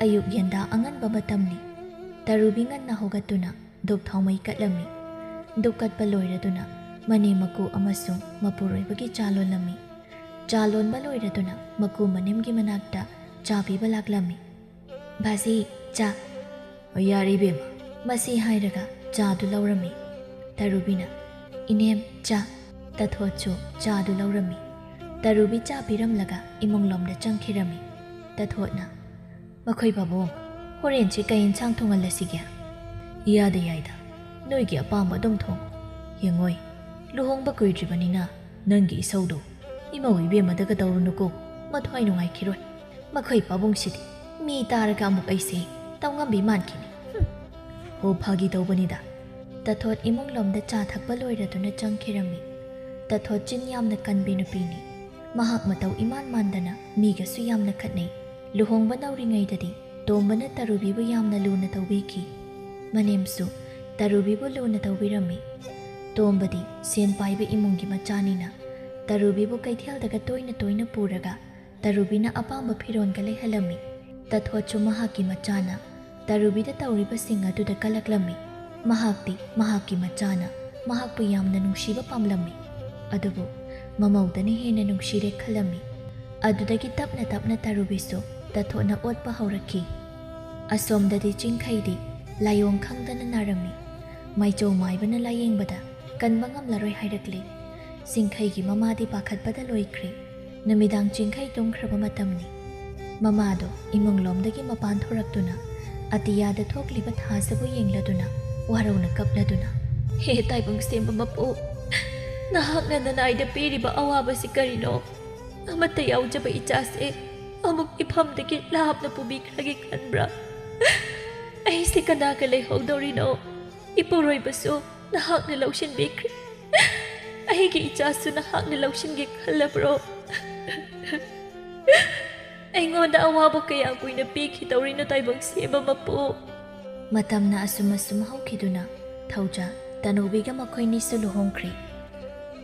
ꯑꯌꯨꯛ ꯌꯦꯟꯗꯥ ꯑꯉꯟꯕ ꯃꯇꯝꯅꯤ꯫ ꯇꯔꯨꯕꯤ ꯉꯟꯅ ꯍꯧꯒꯠꯇꯨꯅ ꯙꯨꯞ ꯊꯥꯎꯃꯩ ꯀꯠꯂꯝꯃꯤ꯫ ꯙꯨꯞ ꯀꯠꯄ ꯂꯣꯏꯔꯗꯨꯅ ꯃꯅꯦꯝ ꯃꯀꯨ ꯑꯃꯁꯨꯡ ꯃꯄꯨꯔꯣꯏꯕꯒꯤ ꯆꯥ ꯂꯣꯜꯂꯝꯃꯤ꯫ ꯆꯥ ꯂꯣꯟꯕ ꯂꯣꯏꯔꯗꯨꯅ ꯃꯀꯨ ꯃꯅꯦꯝꯒꯤ ꯃꯅꯥꯛꯇ ꯆꯥ ꯄꯤꯕ ꯂꯥꯛꯂꯝꯃꯤ꯫ "ꯕꯥꯖꯤ, ꯆꯥ." "ꯌꯥꯔꯦ ꯏꯕꯦꯝꯃ." ꯃꯁꯤ ꯍꯥꯏꯔꯒ ꯆꯥꯗꯨ ꯂꯧꯔꯝꯃꯤ꯫ ꯇꯔꯨꯕꯤꯅ, "ꯏꯅꯦꯝ, ꯆꯥ." ꯇꯊꯣꯠꯁꯨ ꯆꯥꯗꯨ ꯂꯧꯔꯝꯃꯤ꯫ ꯇꯔꯨꯕꯤ ꯆꯥ ꯄꯤꯔꯝꯂꯒ ꯏꯃꯨꯡꯂꯣꯝꯗ ꯆꯪꯈꯤꯔꯝꯃꯤ꯫ ꯇꯊꯣꯠꯅ, "ꯃꯈꯣꯏ ꯄꯥꯕꯨꯡ, ꯍꯣꯔꯦꯟꯁꯤ ꯀꯩ ꯏꯟꯁꯥꯡ ꯊꯣꯡꯍꯜꯂꯁꯤꯒꯦ?" "ꯌꯥꯏꯗ, ꯅꯣꯏꯒꯤ ꯑꯄꯥꯝꯕ ꯑꯗꯨꯝ ꯊꯣꯡꯉꯨ꯫ ꯌꯦꯡꯉꯣꯏ, ꯂꯨꯍꯣꯡꯕ ꯀꯨꯏꯗ꯭ꯔꯤꯕꯅꯤꯅ ꯅꯪꯒꯤ ꯏꯁꯧꯗꯨ ꯏꯃꯧ ꯏꯕꯦꯝꯃꯗꯒ ꯇꯧꯔꯨꯅꯨꯀꯣ, ꯃꯊ꯭ꯋꯥꯏ ꯅꯨꯡꯉꯥꯏꯈꯤꯔꯣꯏ꯫ ꯃꯈꯣꯏ ꯄꯥꯕꯨꯡꯁꯤꯗꯤ ꯃꯤ ꯇꯥꯔꯒ ꯑꯃꯨꯛ ꯑꯩꯁꯦ ꯇꯧꯉꯝꯕꯤ ꯃꯥꯟꯈꯤꯅꯤ." "ꯍꯣ, ꯐꯥꯒꯤ ꯇꯧꯕꯅꯤꯗ." ꯇꯊꯣꯠ ꯏꯃꯨꯡꯂꯣꯝꯗ ꯆꯥ ꯊꯛꯄ ꯂꯣꯏꯔꯗꯨꯅ ꯆꯪꯈꯤꯔꯝꯃꯤ꯫ ꯇꯊꯣꯠ ꯆꯤꯟ ꯌꯥꯝꯅ ꯀꯟꯕꯤ ꯅꯨꯄꯤꯅꯤ꯫ ꯃꯍꯥꯛ ꯃꯇꯧ ꯏꯃꯥꯟ ꯃꯥꯟꯗꯅ ꯃꯤꯒꯁꯨ ꯌꯥꯝꯅ ꯈꯠꯅꯩ꯫ ꯂꯨꯍꯣꯡꯕ ꯅꯧꯔꯤꯉꯩꯗꯗꯤ ꯇꯣꯝꯕꯅ ꯇꯔꯨꯕꯤꯕꯨ ꯌꯥꯝꯅ ꯂꯨꯅ ꯇꯧꯕꯤꯈꯤ꯫ ꯃꯅꯦꯝꯁꯨ ꯇꯔꯨꯕꯤꯕꯨ ꯂꯨꯅ ꯇꯧꯕꯤꯔꯝꯃꯤ꯫ ꯇꯣꯝꯕꯗꯤ ꯁꯦꯟ パꯏꯕ ꯏꯃꯨꯡꯒꯤ ꯃꯆꯥꯅꯤꯅ ꯇꯔꯨꯕꯤꯕꯨ ꯀꯩꯊꯦꯜꯗꯒ ꯇꯣꯏꯅ ꯄꯨꯔꯒ ꯇꯔꯨꯕꯤꯅ ꯑꯄꯥꯝꯕ ꯐꯤꯔꯣꯟꯒ ꯂꯩꯍꯜꯂꯝꯃꯤ꯫ ꯇꯊꯣꯠꯁꯨ ꯃꯍꯥꯛꯀꯤ ꯃꯆꯥꯅ ꯇꯔꯨꯕꯤꯗ ꯇꯧꯔꯤꯕꯁꯤꯡ ꯑꯗꯨꯗ ꯀꯜꯂꯛꯂꯝꯃꯤ꯫ ꯃꯍꯥꯛꯇꯤ ꯃꯍꯥꯛꯀꯤ ꯃꯆꯥꯅ ꯃꯍꯥꯛꯄꯨ ꯌꯥꯝꯅ ꯅꯨꯡꯁꯤꯕ ꯄꯥꯝꯂꯝꯃꯤ꯫ ꯑꯗꯨꯕꯨ ꯃꯃꯧꯗꯅ ꯍꯦꯟꯅ ꯅꯨꯡꯁꯤꯔꯦ ꯈꯜꯂꯝꯃꯤ꯫ ꯑꯗꯨꯗꯒꯤ ꯇꯞꯅ ꯇꯔꯨꯕꯤꯁꯨ ꯇꯊꯣꯠꯅ ꯑꯣꯠꯄ ꯍꯧꯔꯛꯈꯤ꯫ ꯑꯁꯣꯝꯗꯗꯤ ꯆꯤꯡꯈꯩꯗꯤ ꯂꯥꯏꯑꯣꯡ ꯈꯪꯗꯅ ꯅꯥꯔꯝꯃꯤ꯫ ꯃꯥꯏꯆꯧ ꯃꯥꯏꯕꯅ ꯂꯥꯌꯦꯡꯕꯗ ꯀꯟꯕ ꯉꯝꯂꯔꯣꯏ ꯍꯥꯏꯔꯛꯂꯤ꯫ ꯆꯤꯡꯈꯩꯒꯤ ꯃꯃꯥꯗꯤ ꯄꯥꯈꯠꯄꯗ ꯂꯣꯏꯈ꯭ꯔꯦ꯫ ꯅꯨꯃꯤꯗꯥꯡ ꯆꯤꯡꯈꯩ ꯇꯨꯝꯈ꯭ꯔꯕ ꯃꯇꯝꯅꯤ꯫ ꯃꯃꯥꯗꯣ ꯏꯃꯨꯡꯂꯣꯝꯗꯒꯤ ꯃꯄꯥꯟ ꯊꯣꯔꯛꯇꯨꯅ ꯑꯇꯤꯌꯥꯗ ꯊꯣꯛꯂꯤꯕ ꯊꯥꯖꯕꯨ ꯌꯦꯡꯂꯗꯨꯅ ꯋꯥꯔꯧꯅ ꯀꯞꯂꯗꯨꯅ, "ꯍꯦ ꯇꯥꯏꯕꯪ ꯁꯦꯝꯕ ꯃꯄꯨ, ꯅꯍꯥꯛꯅ ꯅꯅꯥꯏꯗ ꯄꯤꯔꯤꯕ ꯑꯋꯥꯕꯁꯤ ꯀꯔꯤꯅꯣ? ꯑꯃꯠꯇ ꯌꯥꯎꯖꯕ ꯏꯆꯥꯁꯦ ꯑꯃꯨꯛ ꯏꯐꯝꯗꯒꯤ ꯂꯥꯞꯅ ꯄꯨꯕꯤꯈ꯭ꯔꯒꯦ ꯈꯟꯕ꯭ꯔꯥ? ꯑꯩꯁꯦ ꯀꯅꯥꯒ ꯂꯩꯍꯧꯗꯧꯔꯤꯅꯣ? ꯏꯄꯨꯔꯣꯏꯕꯁꯨ ꯅꯍꯥꯛꯅ ꯂꯧꯁꯤꯟꯕꯤꯈ꯭ꯔꯦ꯫ ꯑꯩꯒꯤ ꯏꯆꯥꯁꯨ ꯅꯍꯥꯛꯅ ꯂꯧꯁꯤꯟꯒꯦ ꯈꯜꯂꯕ꯭ꯔꯣ? ꯑꯩꯉꯣꯟꯗ ꯑꯋꯥꯕ ꯀꯌꯥ ꯀꯨꯏꯅ ꯄꯤꯈꯤꯗꯧꯔꯤꯅꯣ ꯇꯥꯏꯕꯪ ꯁꯦꯝꯕ ꯃꯄꯨ?" ꯃꯇꯝꯅ ꯑꯁꯨꯝ ꯍꯧꯈꯤꯗꯨꯅ ꯊꯧꯖꯥ ꯇꯅꯧꯕꯤꯒ ꯃꯈꯣꯏꯅꯤꯁꯨ ꯂꯨꯍꯣꯡꯈ꯭ꯔꯦ꯫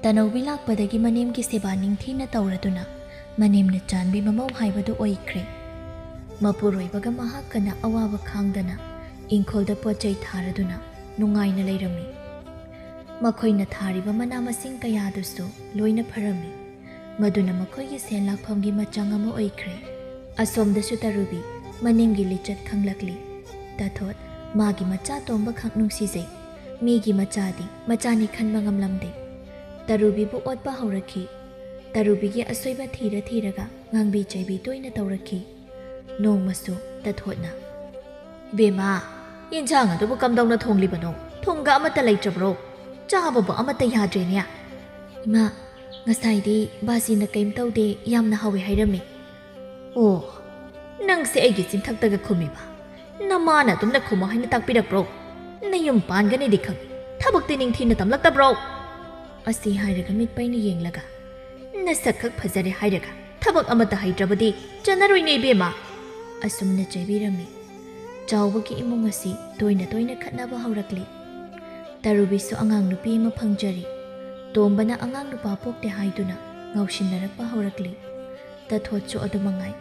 ꯇꯅꯧꯕꯤ ꯂꯥꯛꯄꯗꯒꯤ ꯃꯅꯦꯝꯒꯤ ꯁꯦꯕꯥ ꯅꯤꯡꯊꯤꯅ ꯇꯧꯔꯗꯨꯅ ꯃꯅꯦꯝꯅ ꯆꯥꯟꯕꯤ ꯃꯃꯧ ꯍꯥꯏꯕꯗꯨ ꯑꯣꯏꯈ꯭ꯔꯦ꯫ ꯃꯄꯨꯔꯣꯏꯕꯒ ꯃꯍꯥꯛꯀꯅ ꯑꯋꯥꯕ ꯈꯥꯡꯗꯅ ꯏꯪꯈꯣꯜꯗ ꯄꯣꯠꯆꯩ ꯊꯥꯔꯗꯨꯅ ꯅꯨꯡꯉꯥꯏꯅ ꯂꯩꯔꯝꯃꯤ꯫ ꯃꯈꯣꯏꯅ ꯊꯥꯔꯤꯕ ꯃꯅꯥ ꯃꯁꯤꯡ ꯀꯌꯥꯗꯨꯁꯨ ꯂꯣꯏꯅ ꯐꯔꯝꯃꯤ꯫ ꯃꯗꯨꯅ ꯃꯈꯣꯏꯒꯤ ꯁꯦꯟ ꯂꯥꯛꯐꯝꯒꯤ ꯃꯆꯪ ꯑꯃ ꯑꯣꯏꯈ꯭ꯔꯦ꯫ ꯑꯁꯣꯝꯗꯁꯨ ꯇꯔꯨꯕꯤ ꯃꯅꯦꯝꯒꯤ ꯂꯤꯆꯠ ꯈꯪꯂꯛꯂꯤ꯫ ꯇꯊꯣꯠ ꯃꯥꯒꯤ ꯃꯆꯥ ꯇꯣꯝꯕ ꯈꯛ ꯅꯨꯡꯁꯤꯖꯩ, ꯃꯤꯒꯤ ꯃꯆꯥꯗꯤ ꯃꯆꯥꯅꯤ ꯈꯟꯕ ꯉꯝꯂꯝꯗꯦ꯫ ꯇꯔꯨꯕꯤꯕꯨ ꯑꯣꯠꯄ ꯍꯧꯔꯛꯈꯤ꯫ ꯇꯔꯨꯕꯤꯒꯤ ꯑꯁꯣꯏꯕ ꯊꯤꯔꯒ ꯉꯥꯡꯕꯤ ꯆꯩꯕꯤ ꯇꯣꯏꯅ ꯇꯧꯔꯛꯈꯤ꯫ ꯅꯣꯡꯃꯁꯨ ꯇꯊꯣꯠꯅ ꯏꯕꯦꯝꯃ ꯌꯦꯟꯁꯥꯡ ꯑꯗꯨꯕꯨ ꯀꯝꯗꯧꯅ ꯊꯣꯡꯂꯤꯕꯅꯣ ꯊꯨꯝꯒ ꯑꯃꯠꯇ ꯂꯩꯇ꯭ꯔꯕ꯭ꯔꯣ ꯆꯥꯕꯕꯨ ꯑꯃꯠꯇ ꯌꯥꯗ꯭ꯔꯦꯅꯦ ꯏꯃꯥ ꯉꯁꯥꯏꯗꯤ ꯕꯥꯖꯤꯅ ꯀꯩꯝ ꯇꯧꯗꯦ ꯌꯥꯝꯅ ꯍꯥꯎꯋꯦ ꯍꯥꯏꯔꯝꯃꯤ ꯑꯣ ꯅꯪꯁꯦ ꯑꯩꯒꯤ ꯆꯤꯟꯊꯛꯇꯒ ꯈꯨꯝꯃꯤꯕ ꯅꯃꯥꯅ ꯑꯗꯨꯝꯅ ꯈꯨꯝꯃꯣ ꯍꯥꯏꯅ ꯇꯥꯛꯄꯤꯔꯛꯄ꯭ꯔꯣ ꯅꯌꯨꯝ ꯄꯥꯟꯒꯅꯤꯗꯤ ꯈꯪꯏ ꯊꯕꯛꯇꯤ ꯅꯤꯡꯊꯤꯅ ꯇꯝꯂꯛꯇꯕ꯭ꯔꯣ ꯑꯁꯤ ꯍꯥꯏꯔꯒ ꯃꯤꯠ ꯄꯩꯅ ꯌꯦꯡꯂꯒ ꯅꯁꯛꯈꯛ ꯐꯖꯔꯦ ꯍꯥꯏꯔꯒ ꯊꯕꯛ ꯑꯃꯠꯇ ꯍꯩꯇ꯭ꯔꯕꯗꯤ ꯆꯟꯅꯔꯣꯏꯅꯦ ꯏꯕꯦꯝꯃ ꯑꯁꯨꯝꯅ ꯆꯩꯕꯤꯔꯝꯃꯤ ꯆꯥꯎꯕꯒꯤ ꯏꯃꯨꯡ ꯑꯁꯤ ꯇꯣꯏꯅ ꯇꯣꯏꯅ ꯈꯠꯅꯕ ꯍꯧꯔꯛꯂꯤ ꯇꯔꯨꯕꯤꯁꯨ ꯑꯉꯥꯡ ꯅꯨꯄꯤ ꯑꯃ ꯐꯪꯖꯔꯤ ꯇꯣꯝꯕꯅ ꯑꯉꯥꯡ ꯅꯨꯄꯥ ꯄꯣꯛꯇꯦ ꯍꯥꯏꯗꯨꯅ ꯉꯥꯎꯁꯤꯟꯅꯔꯛꯄ ꯍꯧꯔꯛꯂꯤ ꯇꯊꯣꯠꯁꯨ ꯑꯗꯨꯃꯉꯥꯏ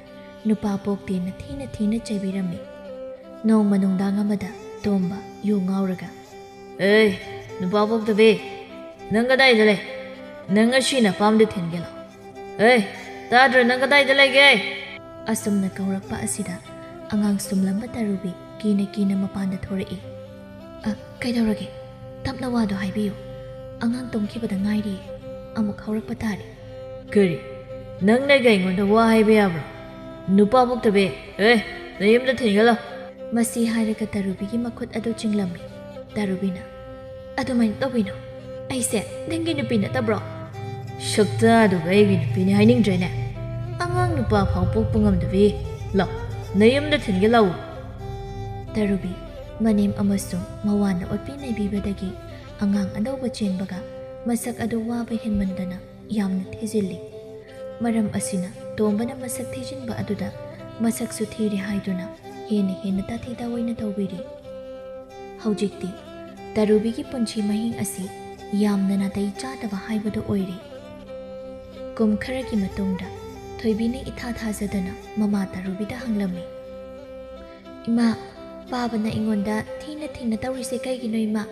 ꯅꯨꯄꯥ ꯄꯣꯛꯇꯦꯅ ꯊꯤꯅ ꯊꯤꯅ ꯆꯩꯕꯤꯔꯝꯃꯤ ꯅꯣꯡꯃ ꯅꯨꯡꯗꯥꯡ ꯑꯃꯗ ꯇꯣꯝꯕ ꯌꯨ ꯉꯥꯎꯔꯒ ꯅꯨꯄꯥ ꯄꯣꯛꯇꯕꯤ ꯅꯪ ꯀꯗꯥꯏꯗ ꯂꯩ ꯅꯪ ꯉꯁꯤ ꯅꯄꯥꯝꯗ ꯊꯤꯟꯒꯦꯅꯣ ꯇꯥꯗ꯭ꯔ ꯅꯪ ꯀꯗꯥꯏꯗ ꯂꯩꯒꯦ ꯑꯁꯨꯝꯅ ꯀꯧꯔꯛꯄ ꯑꯁꯤꯗ ꯑꯉꯥꯡ ꯁꯨꯝꯂꯝꯕ ꯇꯔꯨꯕꯤ ꯀꯤꯅ ꯀꯤꯅ ꯃꯄꯥꯟꯗ ꯊꯣꯔꯛꯏ ꯀꯩꯗꯧꯔꯒꯦ ꯇꯞꯅ ꯋꯥꯗꯣ ꯍꯥꯏꯕꯤꯌꯨ ꯑꯉꯥꯡ ꯇꯨꯝꯈꯤꯕꯗ ꯉꯥꯏꯔꯤꯌꯦ ꯑꯃꯨꯛ ꯍꯧꯔꯛꯄ ꯇꯥꯔꯦ ꯀꯔꯤ ꯅꯪꯅꯒ ꯑꯩꯉꯣꯟꯗ ꯋꯥ ꯍꯥꯏꯕ ꯌꯥꯕ꯭ꯔꯣ ꯅꯨꯄꯥ ꯄꯣꯛꯇꯕꯤ ꯅꯌꯨꯝꯗ ꯊꯤꯟꯒꯠꯂꯣ ꯃꯁꯤ ꯍꯥꯏꯔꯒ ꯇꯔꯨꯕꯤꯒꯤ ꯃꯈꯨꯠ ꯑꯗꯨ ꯆꯤꯡꯂꯝꯃꯤ ꯇꯔꯨꯕꯤꯅ ꯑꯗꯨꯃꯥꯏꯅ ꯇꯧꯕꯤꯅꯣ ꯑꯩꯁꯦ ꯅꯪꯒꯤ ꯅꯨꯄꯤ ꯅꯠꯇꯕ꯭ꯔꯣ ꯁꯛꯇꯥꯗꯨꯒ ꯑꯩꯒꯤ ꯅꯨꯄꯤꯅꯤ ꯍꯥꯏꯅꯤꯡꯗ꯭ꯔꯦꯅꯦ ꯑꯉꯥꯡ ꯅꯨꯄꯥ ꯐꯥꯎ ꯄꯣꯛꯄ ꯉꯝꯗꯕꯤ ꯂꯥꯎ ꯅꯌꯨꯝꯗ ꯊꯤꯟꯒꯠꯂꯛꯎ ꯇꯔꯨꯕꯤ ꯃꯅꯦꯝ ꯑꯃꯁꯨꯡ ꯃꯋꯥꯅ ꯑꯣꯠꯄꯤ ꯅꯩꯕꯤꯕꯗꯒꯤ ꯑꯉꯥꯡ ꯑꯅꯧꯕ ꯆꯦꯟꯕꯒ ꯃꯁꯛ ꯑꯗꯨ ꯋꯥꯕ ꯍꯦꯟꯃꯟꯗꯅ ꯌꯥꯝꯅ ꯊꯤꯖꯤꯜꯂꯤ ꯃꯔꯝ ꯑꯁꯤꯅ ꯇꯣꯝꯕꯅ ꯃꯁꯛ ꯊꯤꯖꯤꯟꯕ ꯑꯗꯨꯗ ꯃꯁꯛꯁꯨ ꯊꯤꯔꯦ ꯍꯥꯏꯗꯨꯅ ꯍꯦꯟꯅ ꯇꯥꯊꯤ ꯇꯥꯑꯣꯏꯅ ꯇꯧꯕꯤꯔꯤ ꯍꯧꯖꯤꯛꯇꯤ ꯇꯔꯨꯕꯤꯒꯤ ꯄꯨꯟꯁꯤ ꯃꯍꯤꯡ ꯑꯁꯤ ꯌꯥꯝꯅ ꯅꯥꯇꯩ ꯆꯥꯗꯕ ꯍꯥꯏꯕꯗꯨ ꯑꯣꯏꯔꯦ ꯀꯨꯝ ꯈꯔꯒꯤ ꯃꯇꯨꯡꯗ ꯊꯣꯏꯕꯤꯅ ꯏꯊꯥ ꯊꯥꯖꯗꯅ ꯃꯃꯥ ꯇꯔꯨꯕꯤꯗ ꯍꯪꯂꯝꯃꯤ ꯏꯃꯥ ꯄꯥꯕꯅ ꯑꯩꯉꯣꯟꯗ ꯊꯤꯅ ꯊꯤꯅ ꯇꯧꯔꯤꯁꯦ ꯀꯩꯒꯤꯅꯣ ꯏꯃꯥ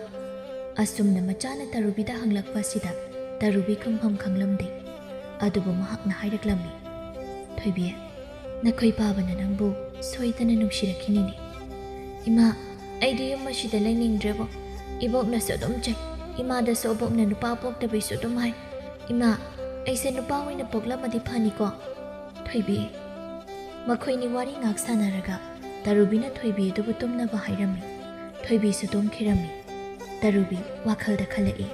ꯑꯁꯨꯝꯅ ꯃꯆꯥꯅ ꯇꯔꯨꯕꯤꯗ ꯍꯪꯂꯛꯄ ꯑꯁꯤꯗ ꯇꯔꯨꯕꯤ ꯈꯨꯝꯐꯝ ꯈꯪꯂꯝꯗꯦ ꯑꯗꯨꯕꯨ ꯃꯍꯥꯛꯅ ꯍꯥꯏꯔꯛꯂꯝꯃꯤ ꯊꯣꯏꯕꯤ ꯅꯈꯣꯏ ꯄꯥꯕꯅ ꯅꯪꯕꯨ ꯁꯣꯏꯗꯅ ꯅꯨꯡꯁꯤꯔꯛꯈꯤꯅꯤꯅꯦ ꯏꯃꯥ ꯑꯩꯗꯤ ꯌꯨꯝ ꯑꯁꯤꯗ ꯂꯩꯅꯤꯡꯗ꯭ꯔꯦꯕꯣ ꯏꯕꯣꯛꯅꯁꯨ ꯑꯗꯨꯝ ꯆꯩ ꯏꯃꯥꯗꯁꯨ ꯑꯕꯣꯛꯅ ꯅꯨꯄꯥ ꯄꯣꯛꯇꯕꯤꯁꯨ ꯑꯗꯨꯝ ꯍꯥꯏ ꯏꯃꯥ ꯑꯩꯁꯦ ꯅꯨꯄꯥ ꯑꯣꯏꯅ ꯄꯣꯛꯂꯝꯃꯗꯤ ꯐꯅꯤꯀꯣ ꯊꯣꯏꯕꯤ ꯃꯈꯣꯏꯅꯤ ꯋꯥꯔꯤ ꯉꯥꯛ ꯁꯥꯟꯅꯔꯒ ꯇꯔꯨꯕꯤꯅ ꯊꯣꯏꯕꯤ ꯑꯗꯨꯕꯨ ꯇꯨꯝꯅꯕ ꯍꯥꯏꯔꯝꯃꯤ ꯊꯣꯏꯕꯤꯁꯨ ꯇꯨꯝꯈꯤꯔꯝꯃꯤ ꯇꯔꯨꯕꯤ ꯋꯥꯈꯜꯗ ꯈꯜꯂꯛꯏ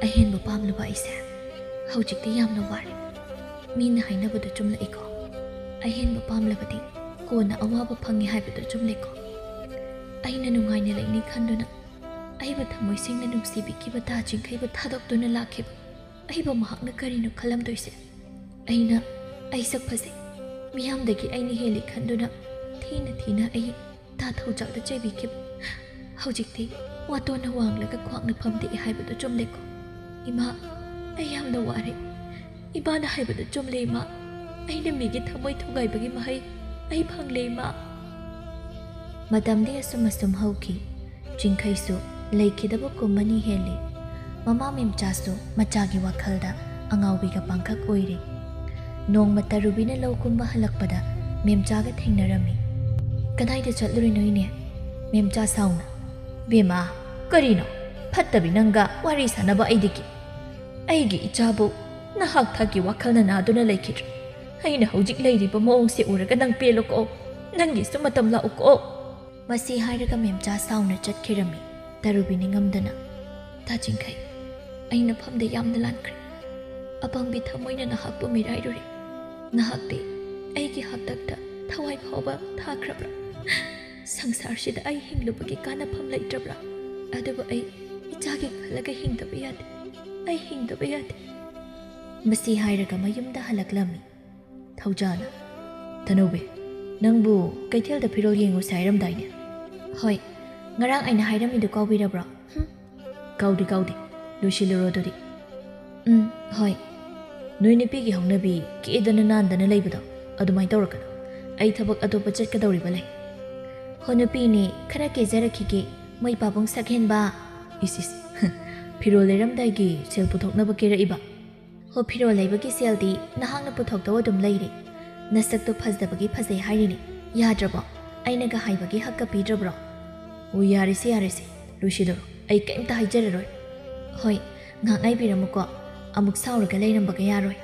ꯑꯍꯦꯟꯕ ꯄꯥꯝꯂꯨꯕ ꯑꯩꯁꯦ ꯍꯧꯖꯤꯛꯇꯤ ꯌꯥꯝꯅ ꯋꯥꯔꯦ ꯃꯤꯅ ꯍꯥꯏꯅꯕꯗꯨ ꯆꯨꯝꯂꯛꯏꯀꯣ ꯑꯍꯦꯟꯕ ꯄꯥꯝꯂꯕꯗꯤ ꯀꯣꯟꯅ ꯑꯋꯥꯕ ꯐꯪꯉꯤ ꯍꯥꯏꯕꯗꯨ ꯆꯨꯝꯂꯦꯀꯣ ꯑꯩꯅ ꯅꯨꯡꯉꯥꯏꯅ ꯂꯩꯅꯤ ꯈꯟꯗꯨꯅ ꯑꯩꯕꯨ ꯊꯃꯣꯏ ꯁꯦꯡꯅ ꯅꯨꯡꯁꯤꯕꯤꯈꯤꯕ ꯇꯥ ꯆꯤꯡꯈꯩꯕꯨ ꯊꯥꯗꯣꯛꯇꯨꯅ ꯂꯥꯛꯈꯤꯕ ꯑꯩꯕꯨ ꯃꯍꯥꯛꯅ ꯀꯔꯤꯅꯣ ꯈꯜꯂꯝꯗꯣꯏꯁꯦ ꯑꯩ ꯁꯛ ꯐꯖꯩ ꯃꯤꯌꯥꯝꯗꯒꯤ ꯑꯩꯅ ꯍꯦꯜꯂꯤ ꯈꯟꯗꯨꯅ ꯊꯤꯅ ꯑꯩ ꯇꯥ ꯊꯧꯖꯥꯛꯇ ꯆꯩꯕꯤꯈꯤꯕ ꯍꯧꯖꯤꯛꯇꯤ ꯋꯥꯇꯣꯟꯅ ꯋꯥꯡꯂꯒ ꯈ꯭ꯋꯥꯡꯅ ꯐꯝꯗꯦ ꯍꯥꯏꯕꯗꯨ ꯆꯨꯝꯂꯦꯀꯣ ꯏꯃꯥ ꯑꯩ ꯌꯥꯝꯅ ꯋꯥꯔꯦ ꯏꯃꯥꯅ ꯍꯥꯏꯕꯗꯨ ꯆꯨꯝꯂꯦ ꯏꯃꯥ ꯑꯩꯅ ꯃꯤꯒꯤ ꯊꯃꯣꯏ ꯊꯨꯒꯥꯏꯕꯒꯤ ꯃꯍꯩ ꯑꯩ ꯐꯪꯂꯦ ꯏꯃꯥ ꯃꯇꯝꯗꯤ ꯑꯁꯨꯝ ꯍꯧꯈꯤ ꯆꯤꯡꯈꯩꯁꯨ ꯂꯩꯈꯤꯗꯕ ꯀꯨꯝꯃꯅꯤ ꯍꯦꯜꯂꯤ ꯃꯃꯥ ꯃꯦꯝꯆꯥꯁꯨ ꯃꯆꯥꯒꯤ ꯋꯥꯈꯜꯗ ꯑꯉꯥꯎꯕꯤꯒ ꯄꯥꯡꯈꯛ ꯑꯣꯏꯔꯤ ꯅꯣꯡꯃ ꯇꯔꯨꯕꯤꯅ ꯂꯧ ꯀꯨꯝꯕ ꯍꯜꯂꯛꯄꯗ ꯃꯦꯝꯆꯥꯒ ꯊꯦꯡꯅꯔꯝꯃꯤ ꯀꯗꯥꯏꯗ ꯆꯠꯂꯨꯔꯤꯅꯣ ꯏꯅꯦ ꯃꯦꯝꯆꯥ ꯁꯥꯎꯅ ꯕꯦꯝꯃꯥ ꯀꯔꯤꯅꯣ ꯐꯠꯇꯕꯤ ꯅꯪꯒ ꯋꯥꯔꯤ ꯁꯥꯟꯅꯕ ꯑꯩꯒꯤ ꯏꯆꯥꯕꯨ ꯅꯍꯥꯛ ꯊꯥꯛꯀꯤ ꯋꯥꯈꯜꯅ ꯅꯥꯗꯨꯅ ꯂꯩꯈꯤꯗ꯭ꯔꯦ ꯑꯩꯅ ꯍꯧꯖꯤꯛ ꯂꯩꯔꯤꯕ ꯃꯑꯣꯡꯁꯦ ꯎꯔꯒ ꯅꯪ ꯄꯦꯜꯂꯨꯀꯣ ꯅꯪꯒꯤꯁꯨ ꯃꯇꯝ ꯂꯥꯛꯎꯀꯣ ꯃꯁꯤ ꯍꯥꯏꯔꯒ ꯃꯦꯝꯆꯥ ꯁꯥꯎꯅ ꯆꯠꯈꯤꯔꯝꯃꯤ ꯇꯔꯨꯕꯤ ꯅꯤꯡꯉꯝꯗꯅ ꯇꯥ ꯆꯤꯡꯈꯩ ꯑꯩꯅ ꯐꯝꯗ ꯌꯥꯝꯅ ꯂꯥꯟꯈ꯭ꯔꯦ ꯑꯄꯪꯕꯤ ꯊꯃꯣꯏꯅ ꯅꯍꯥꯛꯄꯨ ꯃꯤꯔꯥꯏꯔꯨꯔꯦ ꯅꯍꯥꯛꯇꯤ ꯑꯩꯒꯤ ꯍꯥꯛꯇꯛꯇ ꯊꯋꯥꯏ ꯐꯥꯎꯕ ꯊꯥꯈ꯭ꯔꯕ꯭ꯔꯥ ꯁꯪꯁꯥꯔꯁꯤꯗ ꯑꯩ ꯍꯤꯡꯂꯨꯕꯒꯤ ꯀꯥꯟꯅꯐꯝ ꯂꯩꯇ꯭ꯔꯕ꯭ꯔꯥ ꯑꯗꯨꯕꯨ ꯑꯩ ꯏꯆꯥꯒꯤ ꯈꯜꯂꯒ ꯍꯤꯡꯗꯕ ꯌꯥꯗꯦ ꯑꯩ ꯍꯤꯡꯗꯕ ꯌꯥꯗꯦ ꯃꯁꯤ ꯍꯥꯏꯔꯒ ꯃꯌꯨꯝꯗ ꯍꯜꯂꯛꯂꯝꯃꯤ ꯊꯧꯖꯥꯜꯅ ꯇꯅꯧꯕꯤ ꯅꯪꯕꯨ ꯀꯩꯊꯦꯜꯗ ꯐꯤꯔꯣꯜ ꯌꯦꯡꯉꯨꯁꯦ ꯍꯥꯏꯔꯝꯗꯥꯏꯅꯦ ꯍꯣꯏ ꯉꯔꯥꯡ ꯑꯩꯅ ꯍꯥꯏꯔꯝꯃꯤꯗꯨ ꯀꯥꯎꯕꯤꯔꯕ꯭ꯔꯣ ꯀꯥꯎꯗꯦ ꯂꯣꯏꯁꯤꯜꯂꯨꯔꯣ ꯑꯗꯨꯗꯤ ꯍꯣꯏ ꯅꯣꯏ ꯅꯨꯄꯤꯒꯤ ꯍꯧꯅꯕꯤ ꯀꯦꯗꯅ ꯅꯥꯟꯗꯅ ꯂꯩꯕꯗꯣ ꯑꯗꯨꯃꯥꯏꯅ ꯇꯧꯔꯛꯀꯅꯨ ꯑꯩ ꯊꯕꯛ ꯑꯇꯣꯞꯄ ꯆꯠꯀꯗꯧꯔꯤꯕ ꯂꯩ ꯍꯣ ꯅꯨꯄꯤꯅꯦ ꯈꯔ ꯀꯦꯖꯔꯛꯈꯤꯒꯦ ꯃꯣꯏ ꯄꯥꯕꯨꯡ ꯁꯛꯍꯦꯟꯕ ꯐꯤꯔꯣꯜ ꯂꯩꯔꯝꯗꯥꯏꯒꯤ ꯁꯦꯜ ꯄꯨꯊꯣꯛꯅꯕ ꯀꯦꯔꯛꯏꯕ ꯍꯣ ꯐꯤꯔꯣꯜ ꯂꯩꯕꯒꯤ ꯁꯦꯜꯗꯤ ꯅꯍꯥꯛꯅ ꯄꯨꯊꯣꯛꯇꯧ ꯑꯗꯨꯝ ꯂꯩꯔꯦ ꯅꯁꯛꯇꯣ ꯐꯖꯕꯒꯤ ꯐꯖꯩ ꯍꯥꯏꯔꯤꯅꯦ ꯌꯥꯗ꯭ꯔꯕꯣ ꯑꯩꯅꯒ ꯍꯥꯏꯕꯒꯤ ꯍꯛꯀ ꯄꯤꯗ꯭ꯔꯕ꯭ꯔꯣ ꯑꯣ ꯌꯥꯔꯦꯁꯦ ꯂꯣꯏꯁꯤꯜꯂꯨꯔꯣ ꯑꯩ ꯀꯩꯝꯇ ꯍꯥꯏꯖꯔꯔꯣꯏ ꯍꯣꯏ ꯉꯥꯛ ꯉꯥꯏꯕꯤꯔꯝꯃꯨꯀꯣ ꯑꯃꯨꯛ ꯁꯥꯎꯔꯒ ꯂꯩꯔꯝꯕꯒ ꯌꯥꯔꯣꯏ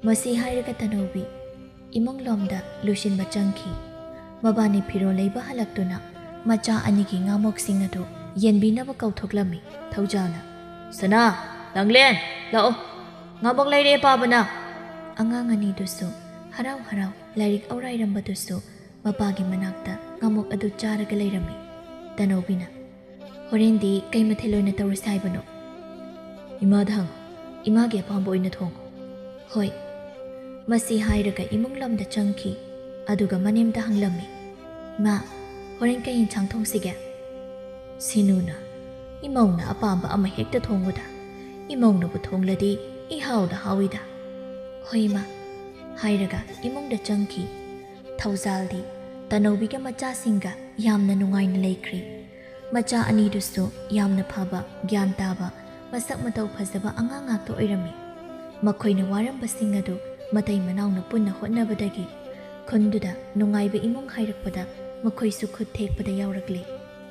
ꯃꯁꯤ ꯍꯥꯏꯔꯒ ꯇꯅꯧꯕꯤ imong lomda lusinba changki. Mabani phiro leiba halaktuna macha anigi ngamoksing adu yenbinaba kauthoklammi. Thokjalna sana langlen lao ngamok leire pabana. Angang anidusu harau harau lairik aurairambadusu mapagi manakta ngamok adu charaga leirami. Tanobina horendi kai mathelona tawrisi haibano. Imada hang image apamba oina thongo. Hoi masi hairaga imong lamda changki aduga manemda hanglammi. Ma horen kai inchang thongsige. Sinuna imauna apamba ama hekta thongoda imauna bu thongladi ihauda hawida. Hoi ma hairaga imongda changki. Thaujaldi tanobiga macha singa yamna nungaina leikri. Macha anidusu yamna phaba gyan taba masak matau phajaba angang ngakto oirami. Makhoina waramba singadu matai manauna punna hotnabadagi khunduda nungaiba imong hairakpada makhoisu khut thekpada yaurakli.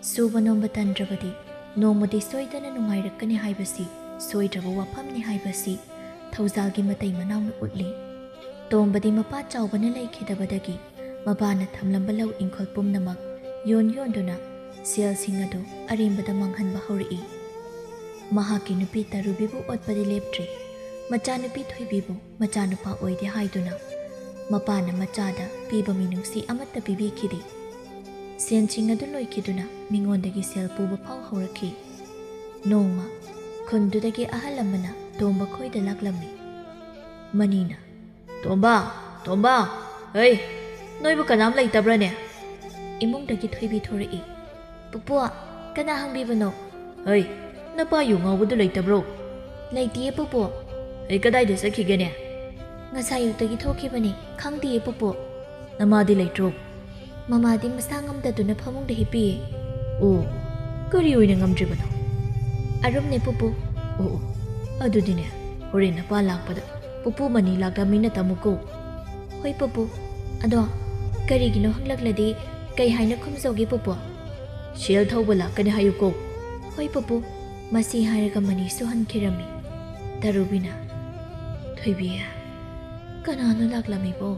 Suba nomba tandrabadi nomadi soidana nungairakani haibasi soidraba wafamni haibasi thaujalgi matai manauna utli. Tombadi mapa chaubana leikhidabadagi mabana thamlamba lau ingkhol pumnamak yon yonduna ꯁꯦꯜꯁꯤꯡ ꯑꯗꯨ ꯑꯔꯦꯝꯕꯗ ꯃꯥꯡꯍꯟꯕ ꯍꯧꯔꯛꯏ꯫ ꯃꯍꯥꯛꯀꯤ ꯅꯨꯄꯤ ꯇꯔꯨꯕꯤꯕꯨ ꯑꯣꯠꯄꯗꯤ ꯂꯦꯞꯇ꯭ꯔꯤ꯫ ꯃꯆꯥꯅꯨꯄꯤ ꯊꯣꯏꯕꯤꯕꯨ ꯃꯆꯥꯅꯨꯄꯥ ꯑꯣꯏꯗꯦ ꯍꯥꯏꯗꯨꯅ ꯃꯄꯥꯅ ꯃꯆꯥꯗ ꯄꯤꯕ ꯃꯤꯅꯨꯡꯁꯤ ꯑꯃꯠꯇ ꯄꯤꯕꯤꯈꯤꯗꯦ꯫ ꯁꯦꯟꯁꯤꯡ ꯑꯗꯨ ꯂꯣꯏꯈꯤꯗꯨꯅ ꯃꯤꯉꯣꯟꯗꯒꯤ ꯁꯦꯜ ꯄꯨꯕ ꯐꯥꯎ ꯍꯧꯔꯛꯈꯤ꯫ ꯅꯣꯡꯃ ꯈꯨꯟꯗꯨꯗꯒꯤ ꯑꯍꯜ ꯑꯃꯅ ꯇꯣꯝꯕ ꯈꯣꯏꯗ ꯂꯥꯛꯂꯝꯃꯤ꯫ ꯃꯅꯤꯅ "ꯇꯣꯝꯕ, ꯇꯣꯝꯕ, ꯍꯩ, ꯅꯣꯏꯕꯨ ꯀꯅꯥꯝ ꯂꯩꯇꯕ꯭ꯔꯅꯦ?" ꯏꯃꯨꯡꯗꯒꯤ ꯊꯣꯏꯕꯤ ꯊꯣꯔꯛꯏ꯫ "ꯄꯨꯄꯨ, ꯀꯅꯥ ꯍꯪꯕꯤꯕꯅꯣ?" "ꯍꯩ, ꯅꯄꯥ ꯌꯨ ꯉꯥꯎꯕꯗꯨ ꯂꯩꯇꯕ꯭ꯔꯣ?" "ꯂꯩꯇꯤꯌꯦ ꯄꯨꯄꯨ." "ꯑꯩ ꯀꯗꯥꯏꯗ ꯆꯠꯈꯤꯒꯦꯅꯦ?" "ꯉꯁꯥꯏ ꯑꯌꯨꯛꯇꯒꯤ ꯊꯣꯛꯈꯤꯕꯅꯤ, ꯈꯪꯗꯤꯌꯦ ꯄꯨꯄꯨ." "ꯅꯃꯥꯗꯤ ꯂꯩꯇ꯭ꯔꯣ?" "ꯃꯃꯥꯗꯤ ꯃꯁꯥ ꯉꯝꯗꯗꯨꯅ ꯐꯃꯨꯡꯗ ꯍꯤꯞꯄꯤꯌꯦ." "ꯑꯣ, ꯀꯔꯤ ꯑꯣꯏꯅ ꯉꯝꯗ꯭ꯔꯤꯕꯅꯣ?" "ꯑꯔꯨꯝꯅꯦ ꯄꯨꯄꯨ." "ꯑꯣ, ꯑꯗꯨꯗꯤꯅꯦ, ꯍꯣꯔꯦꯟ ꯅꯄꯥ ꯂꯥꯛꯄꯗ ꯄꯨꯄꯨ ꯃꯅꯤ ꯂꯥꯛꯂꯝꯃꯤꯅ ꯇꯝꯃꯨꯀꯣ." "ꯍꯣꯏ ꯄꯨꯄꯨ, ꯑꯗꯣ ꯀꯔꯤꯒꯤꯅꯣ ꯍꯪꯂꯛꯂꯗꯤ ꯀꯩ ꯍꯥꯏꯅ ꯈꯨꯝꯖꯧꯒꯦ ꯄꯨꯄꯨ?" "ꯁꯦꯜ ꯊꯧꯕ ꯂꯥꯛꯀꯅꯤ ꯍꯥꯏꯌꯨꯀꯣ." "ꯍꯣꯏ ꯄꯨꯄꯨ." ꯃꯁꯤ ꯍꯥꯏꯔꯒ ꯃꯅꯤꯁꯨ ꯍꯟꯈꯤꯔꯝꯃꯤ꯫ ꯇꯔꯨꯕꯤꯅ "ꯊꯣꯏꯕꯤ, ꯀꯅꯥꯅꯣ ꯂꯥꯛꯂꯝꯃꯤꯕꯣ?"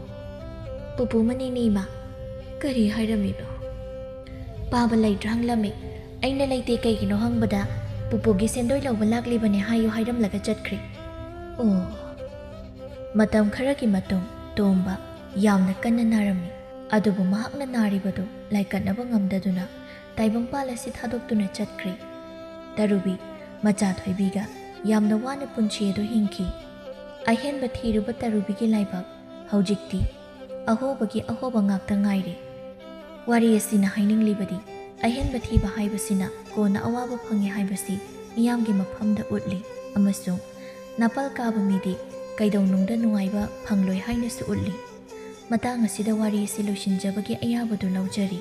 "ꯄꯨꯄꯨ ꯃꯅꯤꯅꯤ ꯏꯃꯥ." "ꯀꯔꯤ ꯍꯥꯏꯔꯝꯃꯤꯕ?" "ꯄꯥꯕ ꯂꯩꯇ꯭ꯔꯥ ꯍꯪꯂꯝꯃꯤ꯫ ꯑꯩꯅ ꯂꯩꯇꯦ ꯀꯩꯒꯤꯅꯣ ꯍꯪꯕꯗ ꯄꯨꯄꯨꯒꯤ ꯁꯦꯟꯗꯣꯏ ꯂꯧꯕ ꯂꯥꯛꯂꯤꯕꯅꯦ ꯍꯥꯏꯌꯨ ꯍꯥꯏꯔꯝꯂꯒ ꯆꯠꯈ꯭ꯔꯦ." "ꯑꯣ." ꯃꯇꯝ ꯈꯔꯒꯤ ꯃꯇꯨꯡ ꯇꯣꯝꯕ ꯌꯥꯝꯅ ꯀꯟꯅ ꯅꯥꯔꯝꯃꯤ꯫ ꯑꯗꯨꯕꯨ ꯃꯍꯥꯛꯅ ꯅꯥꯔꯤꯕꯗꯨ ꯂꯥꯏꯀꯠꯅꯕ ꯉꯝꯗꯗꯨꯅ ꯇꯥꯏꯕꯪꯄꯥꯜ ꯑꯁꯤ ꯊꯥꯗꯣꯛꯇꯨꯅ ꯆꯠꯈ꯭ꯔꯦ꯫ ꯇꯔꯨꯕꯤ ꯃꯆꯥ ꯊꯣꯏꯕꯤꯒ ꯌꯥꯝꯅ ꯋꯥꯅ ꯄꯨꯟꯁꯤ ꯑꯗꯨ ꯍꯤꯡꯈꯤ꯫ ꯑꯍꯦꯟꯕ ꯊꯤꯔꯨꯕ ꯇꯔꯨꯕꯤꯒꯤ ꯂꯥꯏꯕꯛ ꯍꯧꯖꯤꯛꯇꯤ ꯑꯍꯣꯕꯒꯤ ꯑꯍꯣꯕ ꯉꯥꯛꯇ ꯉꯥꯏꯔꯦ꯫ ꯋꯥꯔꯤ ꯑꯁꯤꯅ ꯍꯥꯏꯅꯤꯡꯂꯤꯕꯗꯤ ꯑꯍꯦꯟꯕ ꯊꯤꯕ ꯍꯥꯏꯕꯁꯤꯅ ꯀꯣꯟꯅ ꯑꯋꯥꯕ ꯐꯪꯉꯤ ꯍꯥꯏꯕꯁꯤ ꯃꯤꯌꯥꯝꯒꯤ ꯃꯐꯝꯗ ꯎꯠꯂꯤ ꯑꯃꯁꯨꯡ ꯅꯥꯄꯜ ꯀꯥꯕ ꯃꯤꯗꯤ ꯀꯩꯗꯧꯅꯨꯡꯗ ꯅꯨꯡꯉꯥꯏꯕ ꯐꯪꯂꯣꯏ ꯍꯥꯏꯅꯁꯨ ꯎꯠꯂꯤ꯫ ꯃꯇꯥꯡ ꯑꯁꯤꯗ ꯋꯥꯔꯤ ꯑꯁꯤ ꯂꯣꯏꯁꯤꯟꯖꯕꯒꯤ ꯑꯌꯥꯕꯗꯨ ꯂꯧꯖꯔꯤ꯫